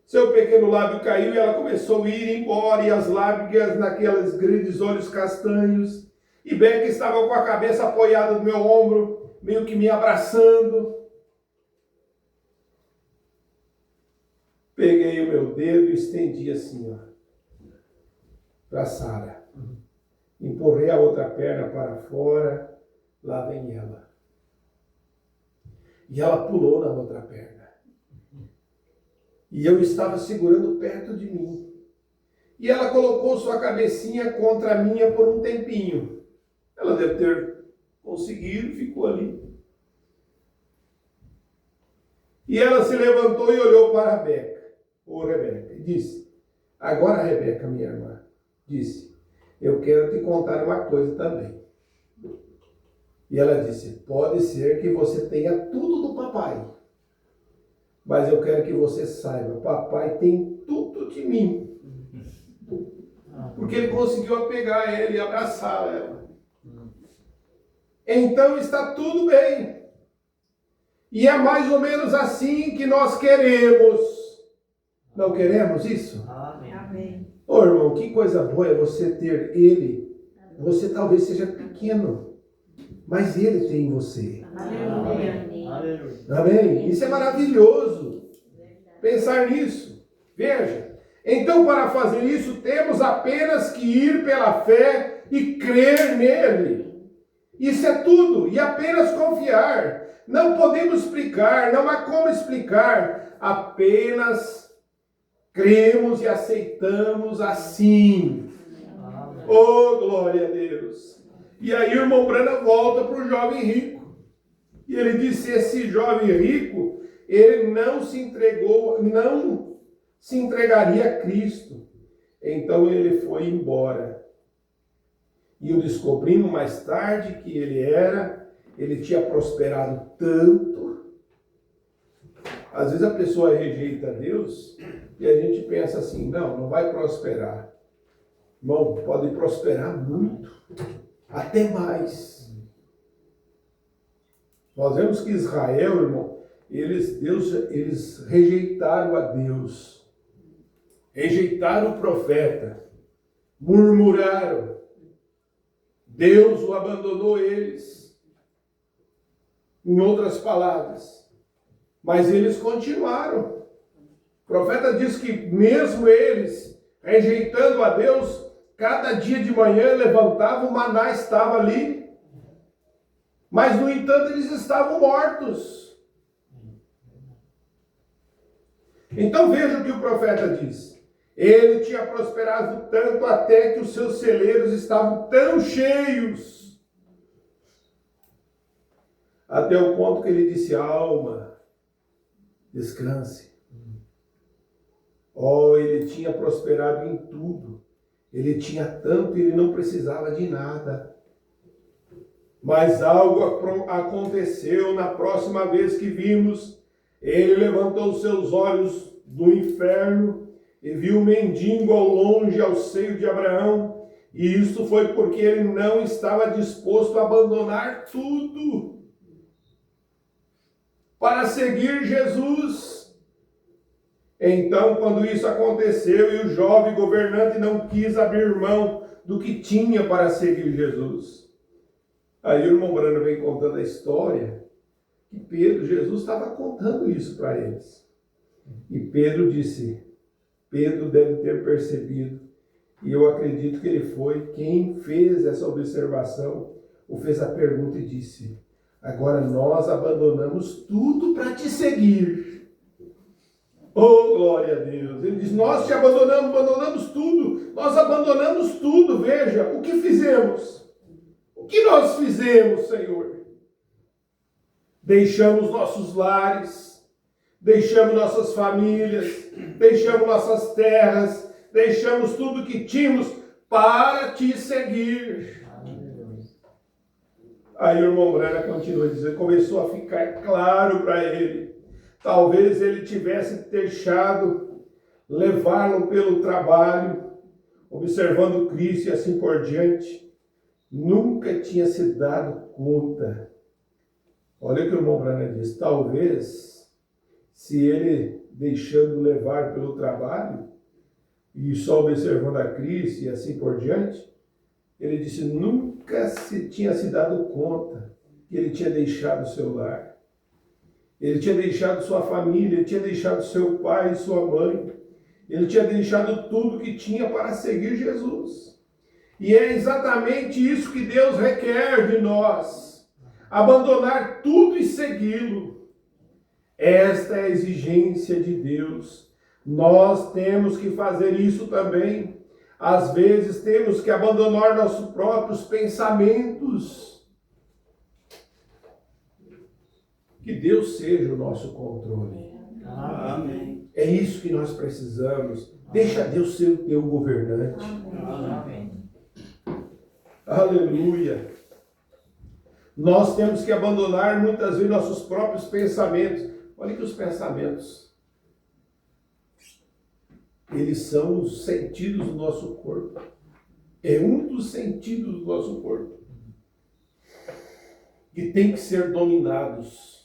Seu pequeno lábio caiu e ela começou a ir embora, e as lágrimas naqueles grandes olhos castanhos. E Beck estava com a cabeça apoiada no meu ombro, meio que me abraçando. Peguei o meu dedo e estendi assim, ó, para Sara. Empurrei a outra perna para fora, lá vem ela. E ela pulou na outra perna. E eu estava segurando perto de mim. E ela colocou sua cabecinha contra a minha por um tempinho. Ela deve ter conseguido, ficou ali. E ela se levantou e olhou para Rebeca, e disse: agora, Rebeca, minha irmã, disse, eu quero te contar uma coisa também. E ela disse: pode ser que você tenha tudo do papai, mas eu quero que você saiba, papai tem tudo de mim. Porque ele conseguiu apegar ela e abraçar ela. Então está tudo bem. E é mais ou menos assim que nós queremos. Não queremos isso? Amém. Ô irmão, que coisa boa é você ter ele. Você talvez seja pequeno, mas Ele tem em você. Aleluia. Amém? Isso é maravilhoso. Pensar nisso. Veja. Então, para fazer isso, temos apenas que ir pela fé e crer nele. Isso é tudo. E apenas confiar. Não podemos explicar, não há como explicar. Apenas cremos e aceitamos assim. Oh, glória a Deus. E aí o irmão Branham volta para o jovem rico. E ele disse, esse jovem rico, ele não se entregaria a Cristo. Então ele foi embora. E eu descobrimos mais tarde que ele tinha prosperado tanto. Às vezes a pessoa rejeita Deus e a gente pensa assim, não vai prosperar. Irmão, pode prosperar muito, até mais. Nós vemos que Israel, irmão, eles rejeitaram a Deus. Rejeitaram o profeta, murmuraram, Deus o abandonou eles, em outras palavras, mas eles continuaram. O profeta diz que mesmo eles, rejeitando a Deus, cada dia de manhã levantavam, o maná estava ali, mas no entanto eles estavam mortos. Então veja o que o profeta diz. Ele tinha prosperado tanto até que os seus celeiros estavam tão cheios. Até o ponto que ele disse, alma, descanse. Ele tinha prosperado em tudo. Ele tinha tanto e ele não precisava de nada. Mas algo aconteceu na próxima vez que vimos. Ele levantou os seus olhos do inferno e viu o mendigo ao longe, ao seio de Abraão, e isso foi porque ele não estava disposto a abandonar tudo para seguir Jesus. Então, quando isso aconteceu e o jovem governante não quis abrir mão do que tinha para seguir Jesus, aí o irmão Branham vem contando a história que Jesus estava contando isso para eles. E Pedro deve ter percebido, e eu acredito que ele foi quem fez essa observação, ou fez a pergunta e disse, agora nós abandonamos tudo para te seguir. Oh, glória a Deus. Ele diz, nós te abandonamos tudo, nós abandonamos tudo, veja, o que fizemos? O que nós fizemos, Senhor? Deixamos nossos lares, deixamos nossas famílias, deixamos nossas terras, deixamos tudo que tínhamos para te seguir. Aí o irmão Branham continua dizendo, começou a ficar claro para ele. Talvez ele tivesse deixado levá-lo pelo trabalho, observando Cristo e assim por diante. Nunca tinha se dado conta. Olha o que o irmão Branham diz, talvez se ele deixando levar pelo trabalho e só observando a Cristo e assim por diante, ele disse, nunca tinha se dado conta que ele tinha deixado o seu lar. Ele tinha deixado sua família, ele tinha deixado seu pai e sua mãe. Ele tinha deixado tudo que tinha para seguir Jesus. E é exatamente isso que Deus requer de nós. Abandonar tudo e segui-lo. Esta é a exigência de Deus. Nós temos que fazer isso também. Às vezes temos que abandonar nossos próprios pensamentos. Que Deus seja o nosso controle. Amém. É isso que nós precisamos. Deixa Deus ser o teu governante. Amém. Aleluia. Nós temos que abandonar muitas vezes nossos próprios pensamentos. Olha que os pensamentos, eles são os sentidos do nosso corpo. É um dos sentidos do nosso corpo que tem que ser dominados.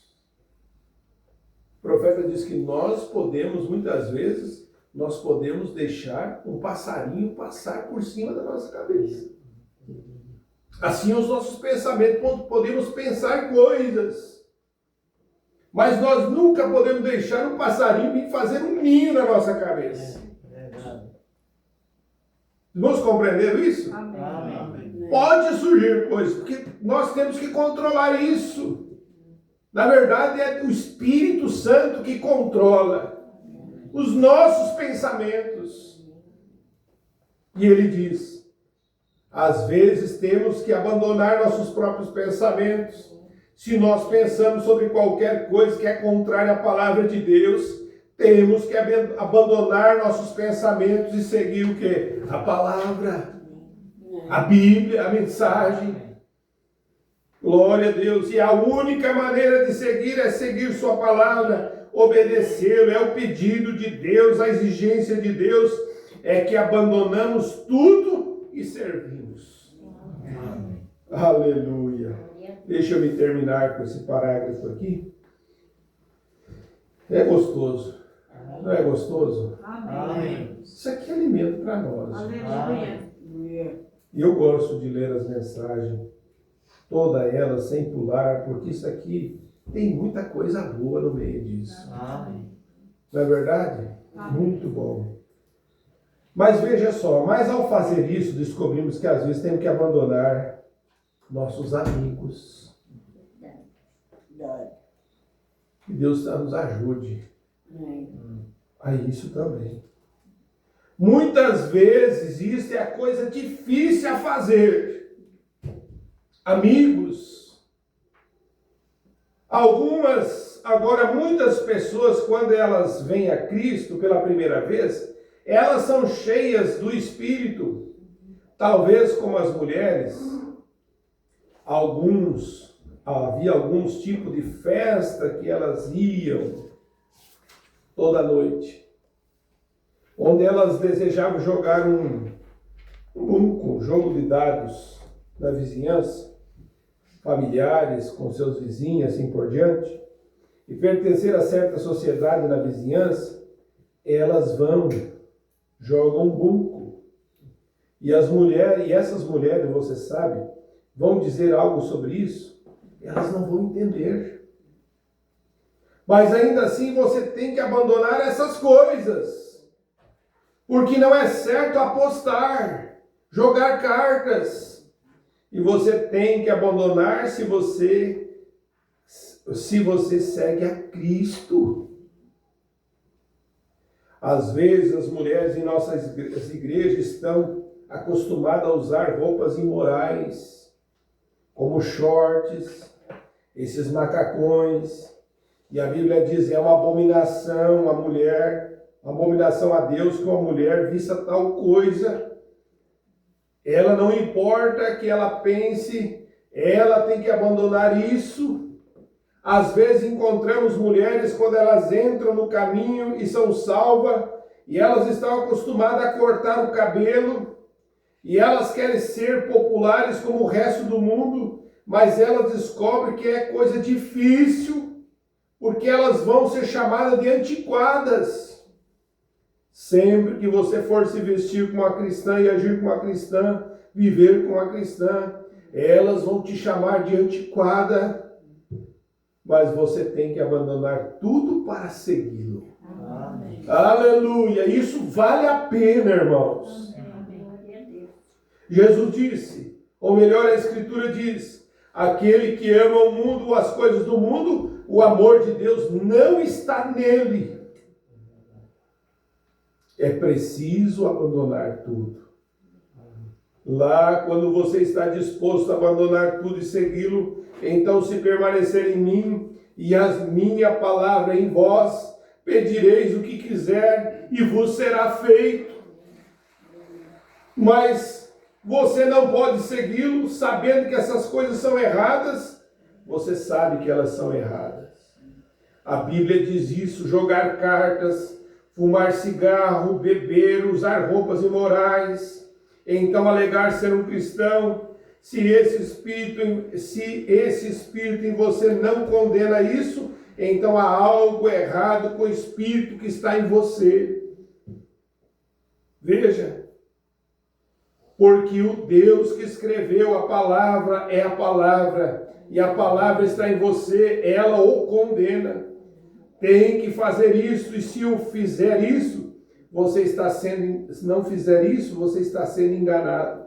O profeta diz que nós podemos, muitas vezes, deixar um passarinho passar por cima da nossa cabeça. Assim os nossos pensamentos, podemos pensar coisas, mas nós nunca podemos deixar um passarinho vir fazer um ninho na nossa cabeça. Verdade. Irmãos, compreenderam isso? Amém. Pode surgir coisas, porque nós temos que controlar isso. Na verdade, é o Espírito Santo que controla os nossos pensamentos. E ele diz, às vezes temos que abandonar nossos próprios pensamentos. Se nós pensamos sobre qualquer coisa que é contrária à palavra de Deus, temos que abandonar nossos pensamentos e seguir o quê? A palavra, a Bíblia, a mensagem. Glória a Deus. E a única maneira de seguir é seguir sua palavra, obedecê-lo. É o pedido de Deus, a exigência de Deus é que abandonamos tudo e servimos. Amém. Aleluia. Deixa eu me terminar com esse parágrafo aqui. É gostoso. Não é gostoso? Amém. Isso aqui é alimento para nós. Amém. E eu gosto de ler as mensagens, toda ela sem pular, porque isso aqui tem muita coisa boa no meio disso. Amém. Não é verdade? Muito bom. Mas veja só, mas ao fazer isso, descobrimos que às vezes temos que abandonar nossos amigos. Que Deus nos ajude a isso também. Muitas vezes isso é a coisa difícil a fazer. Amigos. Agora muitas pessoas, quando elas vêm a Cristo pela primeira vez, elas são cheias do Espírito. Talvez como as mulheres, havia alguns tipos de festa que elas iam toda noite, onde elas desejavam jogar um jogo de dados na vizinhança, familiares, com seus vizinhos, assim por diante, e pertencer a certa sociedade na vizinhança, elas jogam bunco. E essas mulheres, você sabe, vão dizer algo sobre isso, elas não vão entender. Mas ainda assim você tem que abandonar essas coisas. Porque não é certo apostar, jogar cartas. E você tem que abandonar se você segue a Cristo. Às vezes as mulheres em nossas igrejas estão acostumadas a usar roupas imorais, como shorts, esses macacões. E a Bíblia diz, é uma abominação a mulher, uma abominação a Deus que uma mulher vista tal coisa. Ela não importa que ela pense, ela tem que abandonar isso. Às vezes encontramos mulheres quando elas entram no caminho e são salvas, e elas estão acostumadas a cortar o cabelo, e elas querem ser populares como o resto do mundo, mas elas descobrem que é coisa difícil, porque elas vão ser chamadas de antiquadas. Sempre que você for se vestir como uma cristã e agir como uma cristã, viver como uma cristã, elas vão te chamar de antiquada, mas você tem que abandonar tudo para segui-lo. Amém. Aleluia! Isso vale a pena, irmãos. Jesus disse, ou melhor, a Escritura diz, aquele que ama o mundo ou as coisas do mundo, o amor de Deus não está nele. É preciso abandonar tudo. Lá, quando você está disposto a abandonar tudo e segui-lo, então se permanecer em mim e a minha palavra em vós, pedireis o que quiser e vos será feito. Mas você não pode segui-lo sabendo que essas coisas são erradas. Você sabe que elas são erradas. A Bíblia diz isso, jogar cartas, fumar cigarro, beber, usar roupas imorais, então alegar ser um cristão. Se esse espírito em você não condena isso, então há algo errado com o espírito que está em você. Veja, porque o Deus que escreveu a palavra é a palavra, e a palavra está em você, ela o condena. Tem que fazer isso, e se o fizer isso, se não fizer isso, você está sendo enganado.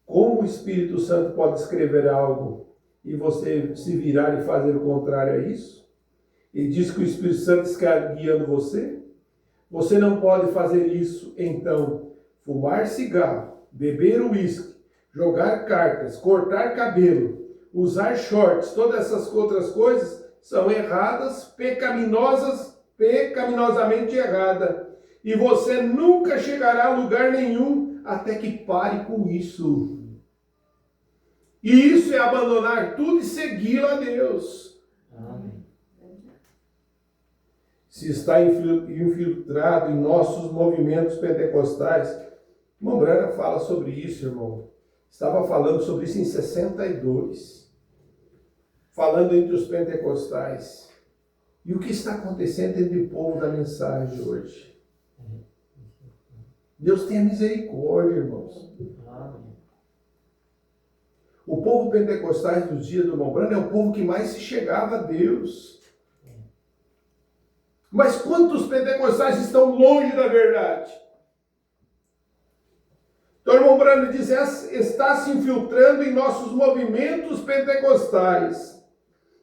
Como o Espírito Santo pode escrever algo e você se virar e fazer o contrário a isso? Ele diz que o Espírito Santo está guiando você. Você não pode fazer isso, então, fumar cigarro, beber uísque, jogar cartas, cortar cabelo, usar shorts, todas essas outras coisas são erradas, pecaminosamente erradas. E você nunca chegará a lugar nenhum até que pare com isso. E isso é abandonar tudo e seguir a Deus. Amém. Se está infiltrado em nossos movimentos pentecostais, irmão Branham fala sobre isso, irmão. Estava falando sobre isso em 62. Falando entre os pentecostais. E o que está acontecendo entre o povo da mensagem hoje? Deus tenha misericórdia, irmãos. Amém. O povo pentecostais dos dias do irmão Branham é o povo que mais se chegava a Deus. Mas quantos pentecostais estão longe da verdade? Então, o irmão Branham diz, está se infiltrando em nossos movimentos pentecostais.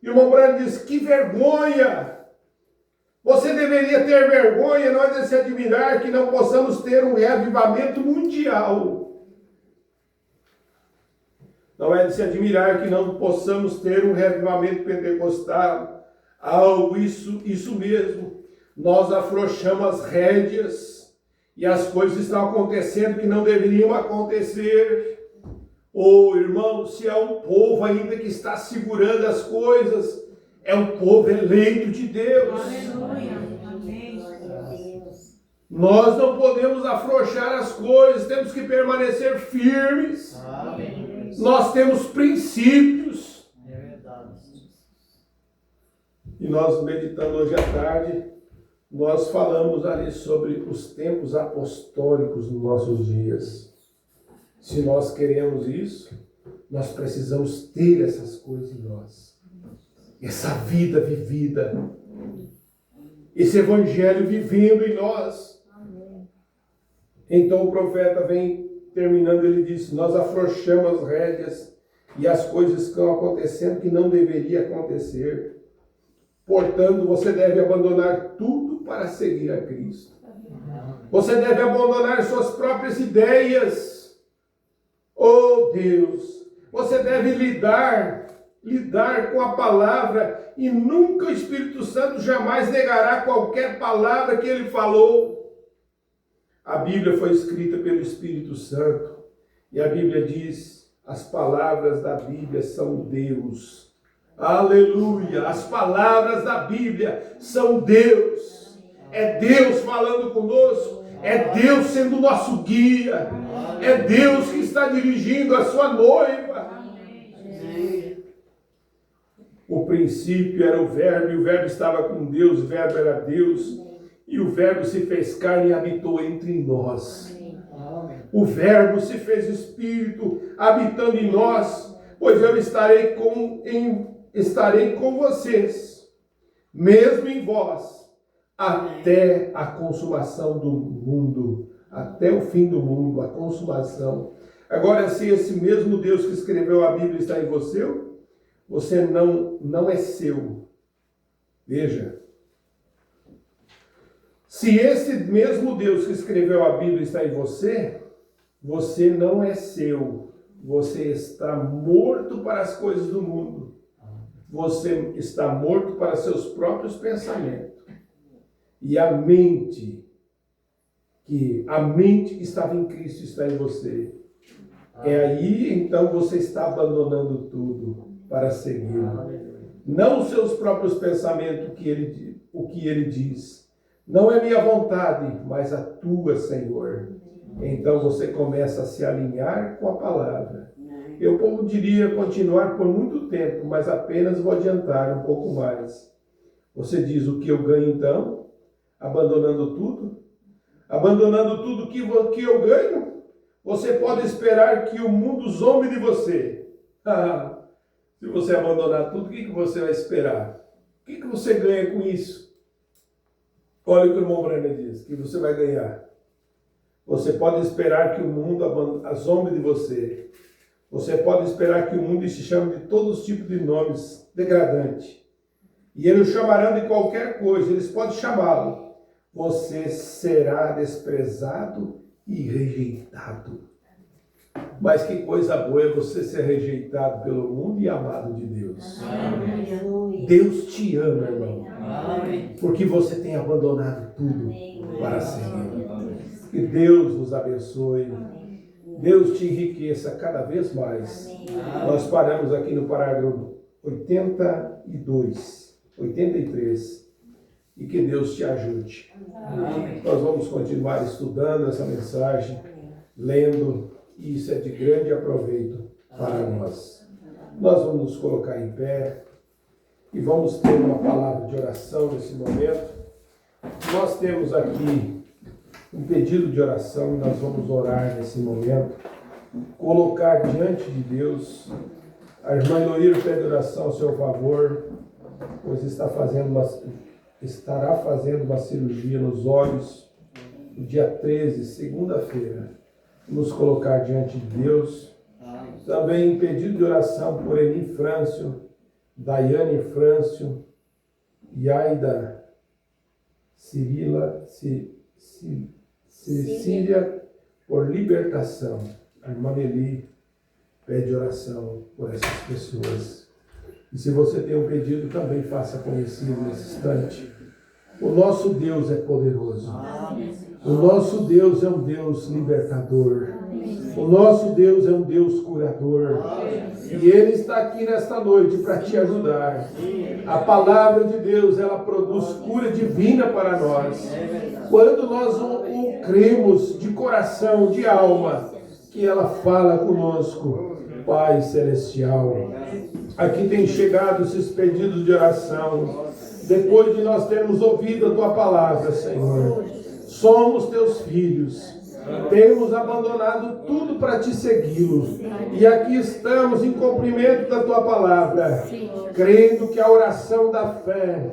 E o irmão Branham diz, que vergonha! Você deveria ter vergonha, não é de se admirar que não possamos ter um reavivamento mundial. Não é de se admirar que não possamos ter um reavivamento pentecostal. Algo isso mesmo. Nós afrouxamos as rédeas e as coisas estão acontecendo que não deveriam acontecer. Oh, irmão, se há um povo ainda que está segurando as coisas, é um povo eleito de Deus. Aleluia. Amém. Nós não podemos afrouxar as coisas, temos que permanecer firmes. Amém. Nós temos princípios. É verdade. E nós, meditando hoje à tarde, nós falamos ali sobre os tempos apostólicos nos nossos dias. Se nós queremos isso, nós precisamos ter essas coisas em nós. Essa vida vivida. Esse evangelho vivendo em nós. Então o profeta vem terminando, ele disse, nós afrouxamos as rédeas e as coisas estão acontecendo que não deveria acontecer. Portanto, você deve abandonar tudo para seguir a Cristo. Você deve abandonar suas próprias ideias. Oh Deus, você deve lidar com a palavra e nunca o Espírito Santo jamais negará qualquer palavra que ele falou. A Bíblia foi escrita pelo Espírito Santo e a Bíblia diz, as palavras da Bíblia são Deus. Aleluia! As palavras da Bíblia são Deus. É Deus falando conosco. É Deus sendo o nosso guia. É Deus que está dirigindo a sua noiva. O princípio era o Verbo, e o Verbo estava com Deus, o Verbo era Deus, e o Verbo se fez carne e habitou entre nós. O Verbo se fez Espírito, habitando em nós, pois eu estarei com vocês, mesmo em vós, até a consumação do mundo, até o fim do mundo, a consumação. Agora, se esse mesmo Deus que escreveu a Bíblia está em você não é seu. Veja. Se esse mesmo Deus que escreveu a Bíblia está em você não é seu. Você está morto para as coisas do mundo. Você está morto para seus próprios pensamentos. E a mente que estava em Cristo está em você. É aí, então, você está abandonando tudo para segui-lo. Não os seus próprios pensamentos, o que ele diz. Não é minha vontade, mas a tua, Senhor. Então você começa a se alinhar com a palavra. Eu poderia continuar por muito tempo, mas apenas vou adiantar um pouco mais. Você diz, o que eu ganho então? Abandonando tudo? Abandonando tudo que eu ganho? Você pode esperar que o mundo zombe de você. Se você abandonar tudo, o que você vai esperar? O que você ganha com isso? Olha o que o irmão Brenner diz, que você vai ganhar. Você pode esperar que o mundo zombe de você. Você pode esperar que o mundo te chame de todos os tipos de nomes degradantes. E eles o chamarão de qualquer coisa, eles podem chamá-lo. Você será desprezado e rejeitado. Mas que coisa boa é você ser rejeitado pelo mundo e amado de Deus. Amém. Deus te ama, irmão. Amém. Porque você tem abandonado tudo para seguir. Que Deus vos abençoe. Deus te enriqueça cada vez mais. Nós paramos aqui no parágrafo 82, 83. E que Deus te ajude. Nós vamos continuar estudando essa mensagem, lendo, e isso é de grande aproveito para nós. Nós vamos nos colocar em pé e vamos ter uma palavra de oração nesse momento. Nós temos aqui um pedido de oração e nós vamos orar nesse momento, colocar diante de Deus. A irmã Heloíra pede oração ao seu favor, pois estará fazendo uma cirurgia nos olhos no dia 13, segunda-feira. Nos colocar diante de Deus. Também pedido de oração por Eni Frâncio, Daiane Frâncio, Yaida Cecília, por libertação. A irmã Eli pede oração por essas pessoas. E se você tem um pedido, também faça conhecido nesse instante. O nosso Deus é poderoso. O nosso Deus é um Deus libertador. O nosso Deus é um Deus curador. E Ele está aqui nesta noite para te ajudar. A palavra de Deus, ela produz cura divina para nós. Quando nós o cremos de coração, de alma, que ela fala conosco. Pai Celestial, aqui tem chegado esses pedidos de oração. Depois de nós termos ouvido a Tua palavra, Senhor. Somos Teus filhos. Temos abandonado tudo para Te segui-lo. E aqui estamos em cumprimento da Tua palavra. Crendo que a oração da fé,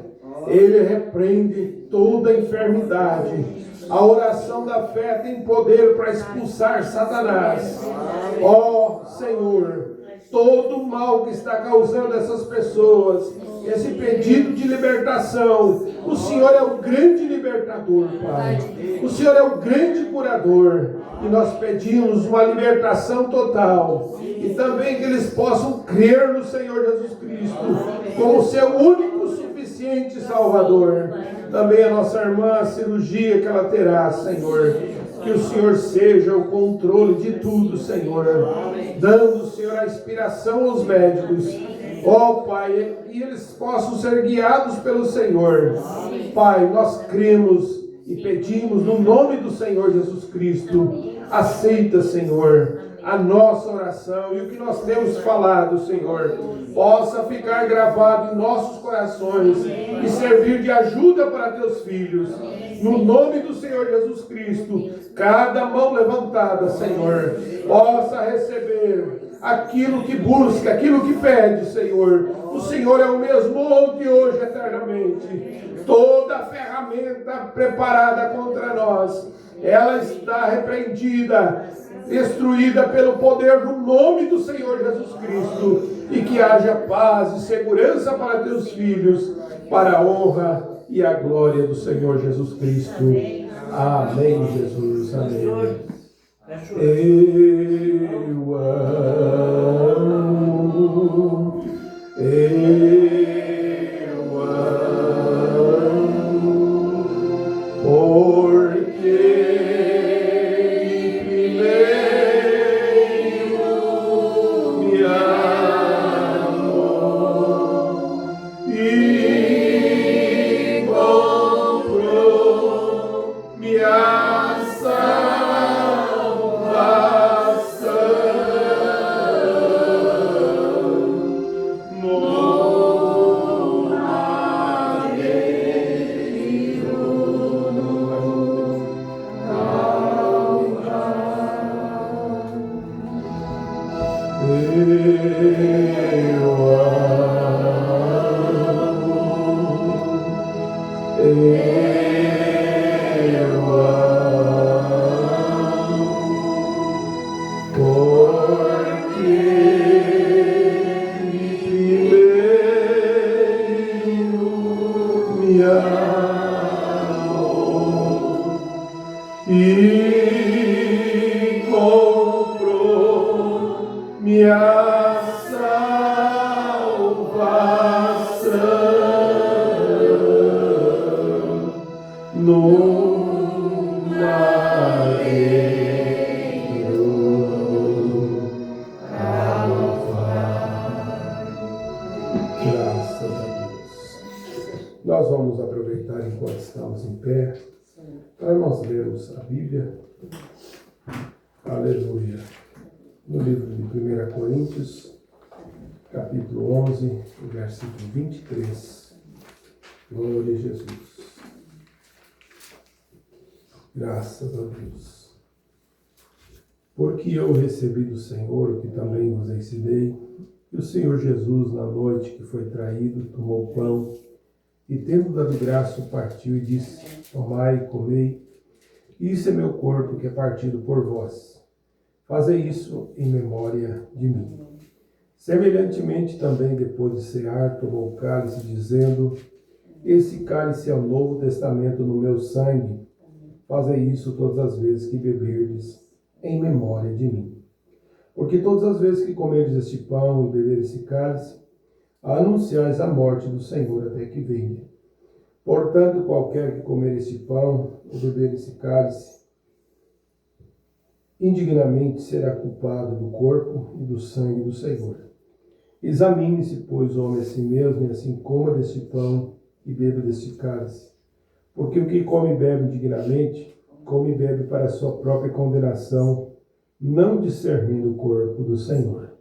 Ele repreende toda enfermidade. A oração da fé tem poder para expulsar Satanás. Ó Senhor, todo o mal que está causando essas pessoas, esse pedido de libertação, o Senhor é o grande libertador, Pai. O Senhor é o grande curador. E nós pedimos uma libertação total. E também que eles possam crer no Senhor Jesus Cristo como seu único suficiente Salvador. Também a nossa irmã, a cirurgia que ela terá, Senhor. Que o Senhor seja o controle de tudo, Senhor. Dando, Senhor, a inspiração aos médicos. Ó Pai, e eles possam ser guiados pelo Senhor. Pai, nós cremos e pedimos no nome do Senhor Jesus Cristo. Aceita, Senhor, a nossa oração e o que nós temos falado, Senhor, possa ficar gravado em nossos corações e servir de ajuda para Teus filhos. No nome do Senhor Jesus Cristo, cada mão levantada, Senhor, possa receber aquilo que busca, aquilo que pede, Senhor. O Senhor é o mesmo ontem, hoje, eternamente. Toda ferramenta preparada contra nós, ela está repreendida, destruída pelo poder do nome do Senhor Jesus Cristo. E que haja paz e segurança para Teus filhos, para a honra e a glória do Senhor Jesus Cristo. Amém, Jesus. Amém. Eu amo, porque primeiro me amou e comprou minha salvação. Nós vamos aproveitar enquanto estamos em pé para nós lermos a Bíblia. Aleluia. No livro de 1 Coríntios, capítulo 11, versículo 23. Glória a Jesus. Graças a Deus. Porque eu recebi do Senhor o que também vos ensinei, que o Senhor Jesus, na noite que foi traído, tomou o pão e, tendo dado graça, o partiu e disse: tomai e comei, isso é meu corpo que é partido por vós. Fazei isso em memória de mim. Semelhantemente também, depois de cear, tomou o cálice, dizendo: esse cálice é o novo testamento no meu sangue. Fazei isso todas as vezes que beberdes, em memória de mim. Porque todas as vezes que comerdes este pão e beberdes esse cálice, anunciais a morte do Senhor até que venha. Portanto, qualquer que comer este pão ou beber esse cálice, indignamente será culpado do corpo e do sangue do Senhor. Examine-se, pois, o homem a si mesmo, e assim coma deste pão e beba deste cálice. Porque o que come e bebe indignamente, come e bebe para a sua própria condenação, não discernindo o corpo do Senhor.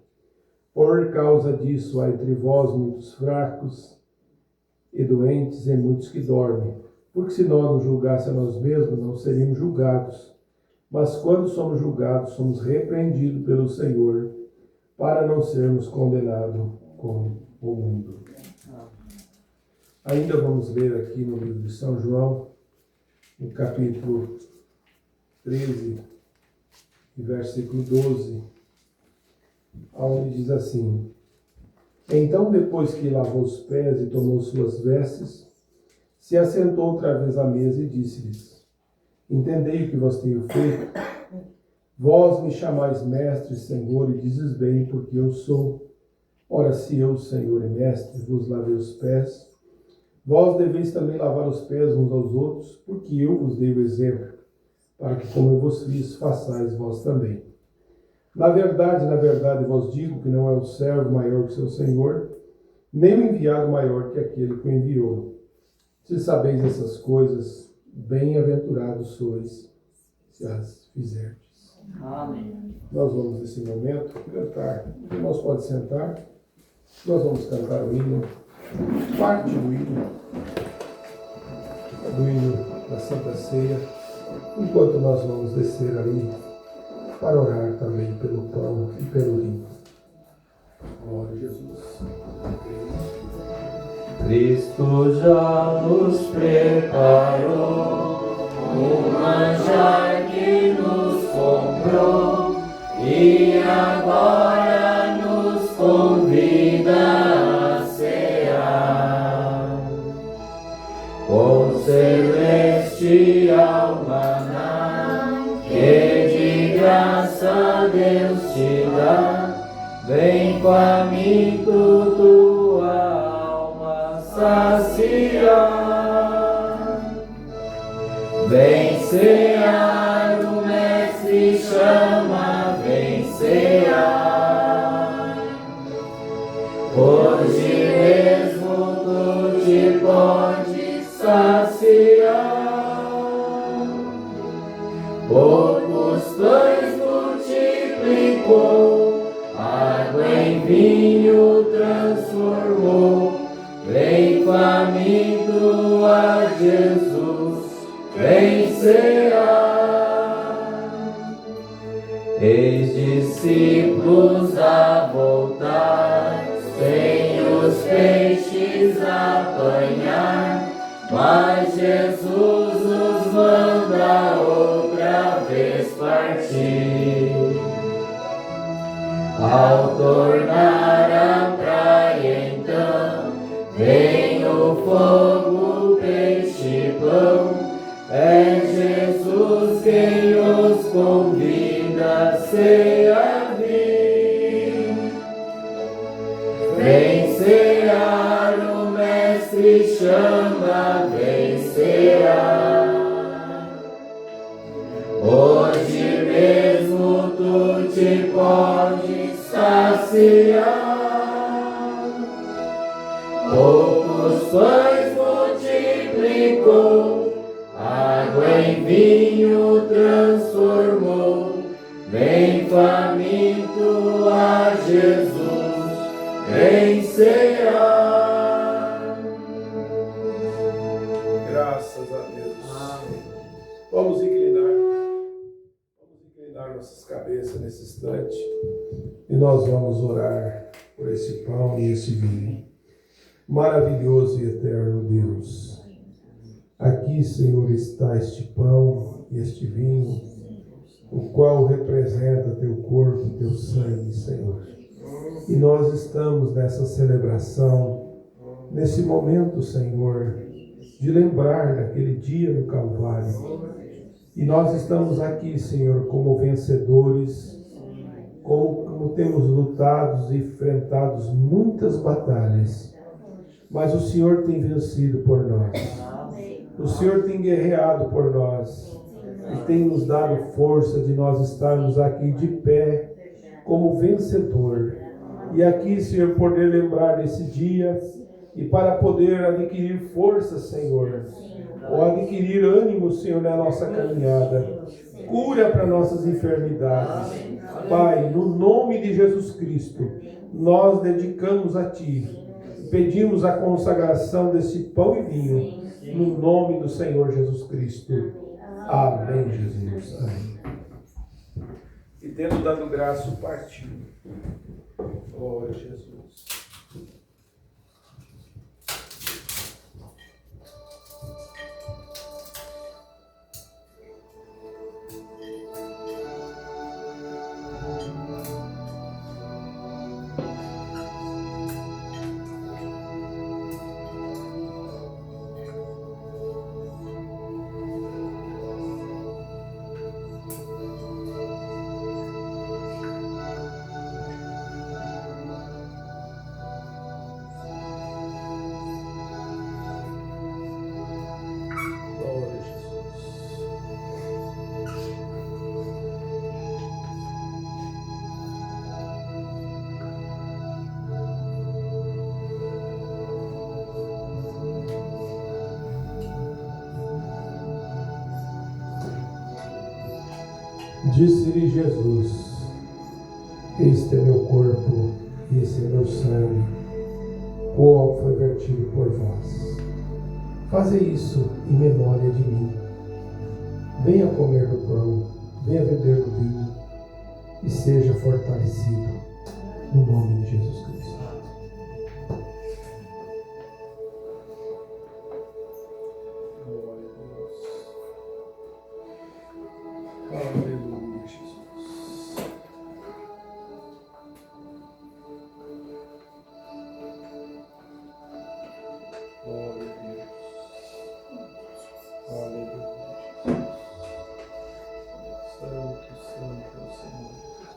Por causa disso há entre vós muitos fracos e doentes, e muitos que dormem. Porque se nós nos julgássemos a nós mesmos, não seríamos julgados. Mas quando somos julgados, somos repreendidos pelo Senhor, para não sermos condenados com o mundo. Ainda vamos ler aqui no livro de São João, no capítulo 13, versículo 12, onde diz assim: então, depois que lavou os pés e tomou suas vestes, se assentou outra vez à mesa e disse-lhes: entendei o que vos tenho feito. Vós me chamais mestre e Senhor, e dizes bem, porque eu sou. Ora, se eu, Senhor e mestre, vos lavei os pés, vós deveis também lavar os pés uns aos outros, porque eu vos dei o exemplo, para que, como eu vos fiz, façais vós também. Na verdade vos digo que não é o servo maior que seu senhor, nem o enviado maior que aquele que o enviou. Se sabeis essas coisas, bem-aventurados sois, se as fizerdes. Amém. Nós vamos, nesse momento, cantar. Os irmãos podem sentar. Nós vamos cantar o hino, parte do hino da Santa Ceia, enquanto nós vamos descer ali para orar também pelo pão e pelo vinho. Glória a Jesus. Cristo já nos preparou um manjar que nos comprou e agora nos convida a cear. Com celestial maná que de graça Deus te dá, vem faminto tua alma saciar. Vem cear, o Mestre chama, vem cear. Hoje mesmo tu te podes saciar. Poucos pães multiplicou, água em vinho transformou. Vem faminto a Jesus, vem cear. Eis discípulos a voltar, sem os peixes apanhar, mas Jesus os manda outra vez partir. Ao tornar a praia então, vem o fogo, o peixe e pão. É Jesus quem os convida a cear vir. Vem cear, o Mestre chama, vem cear. Hoje mesmo tu te podes saciar. Poucos pães multiplicados vencerá. Graças a Deus. Vamos inclinar nossas cabeças nesse instante e nós vamos orar por esse pão e esse vinho. Maravilhoso e eterno Deus, aqui, Senhor, está este pão e este vinho, o qual representa teu corpo, teu sangue, Senhor. E nós estamos nessa celebração, nesse momento, Senhor, de lembrar daquele dia no Calvário. E nós estamos aqui, Senhor, como vencedores, como temos lutado e enfrentado muitas batalhas, mas o Senhor tem vencido por nós. O Senhor tem guerreado por nós e tem nos dado força de nós estarmos aqui de pé como vencedor. E aqui, Senhor, poder lembrar desse dia e para poder adquirir força, Senhor, ou adquirir ânimo, Senhor, na nossa caminhada. Cura para nossas enfermidades. Pai, no nome de Jesus Cristo, nós dedicamos a Ti. Pedimos a consagração desse pão e vinho, no nome do Senhor Jesus Cristo. Amém, Jesus. Amém. E tendo dado graça, partiu. Glória a Jesus. Disse-lhe Jesus: este é meu corpo e esse é meu sangue, o qual foi vertido por vós. Fazei isso em memória de mim. Venha comer do pão, venha beber do vinho e seja fortalecido no nome de Jesus Cristo. Glória a Deus. Aleluia, Jesus. Glória a Deus. Aleluia, Jesus. Santo, santo é o Senhor Jesus.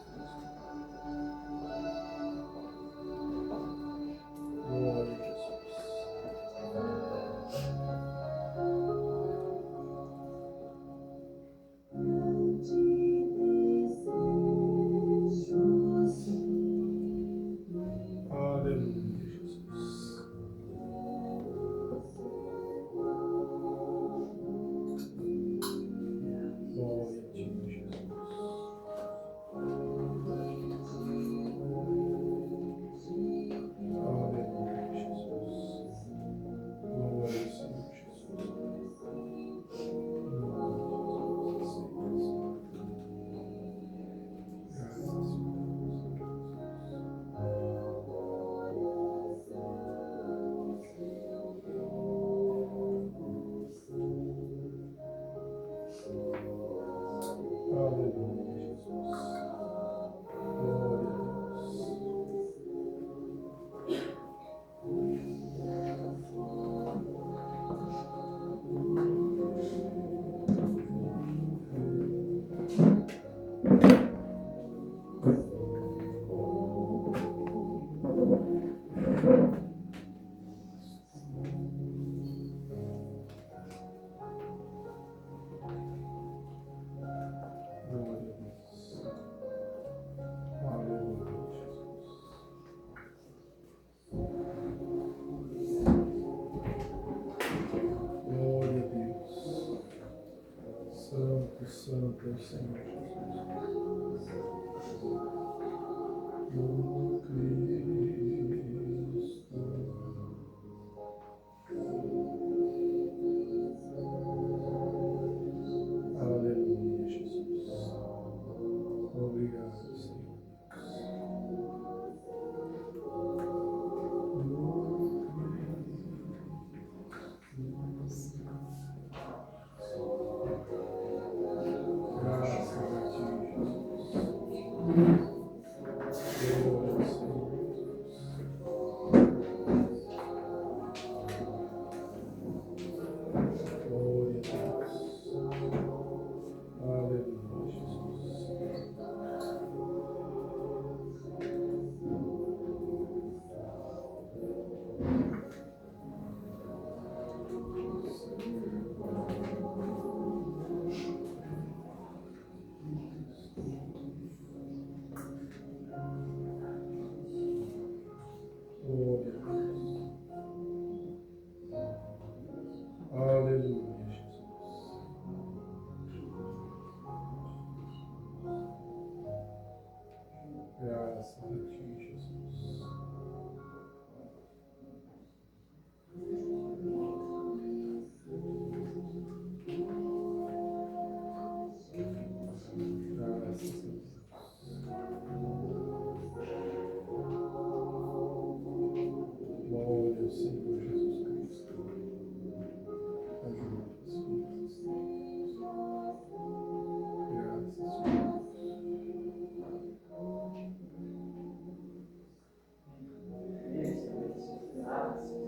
Glória a Jesus. Aleluia, Jesus. Glória a ti, Jesus. Aleluia, Jesus. Glória ao Senhor Jesus. Aleluia, Jesus. Glória a Deus. Glória a Deus. Aleluia, Jesus. Glória a Deus. Santo, santo é o Senhor Jesus. Eu creio. Glória a Deus. Aleluia, Jesus. Graças a Ti, Jesus. Graças a Deus. Glória ao Senhor Jesus Cristo. Ajuda, Senhor. Graças a Deus.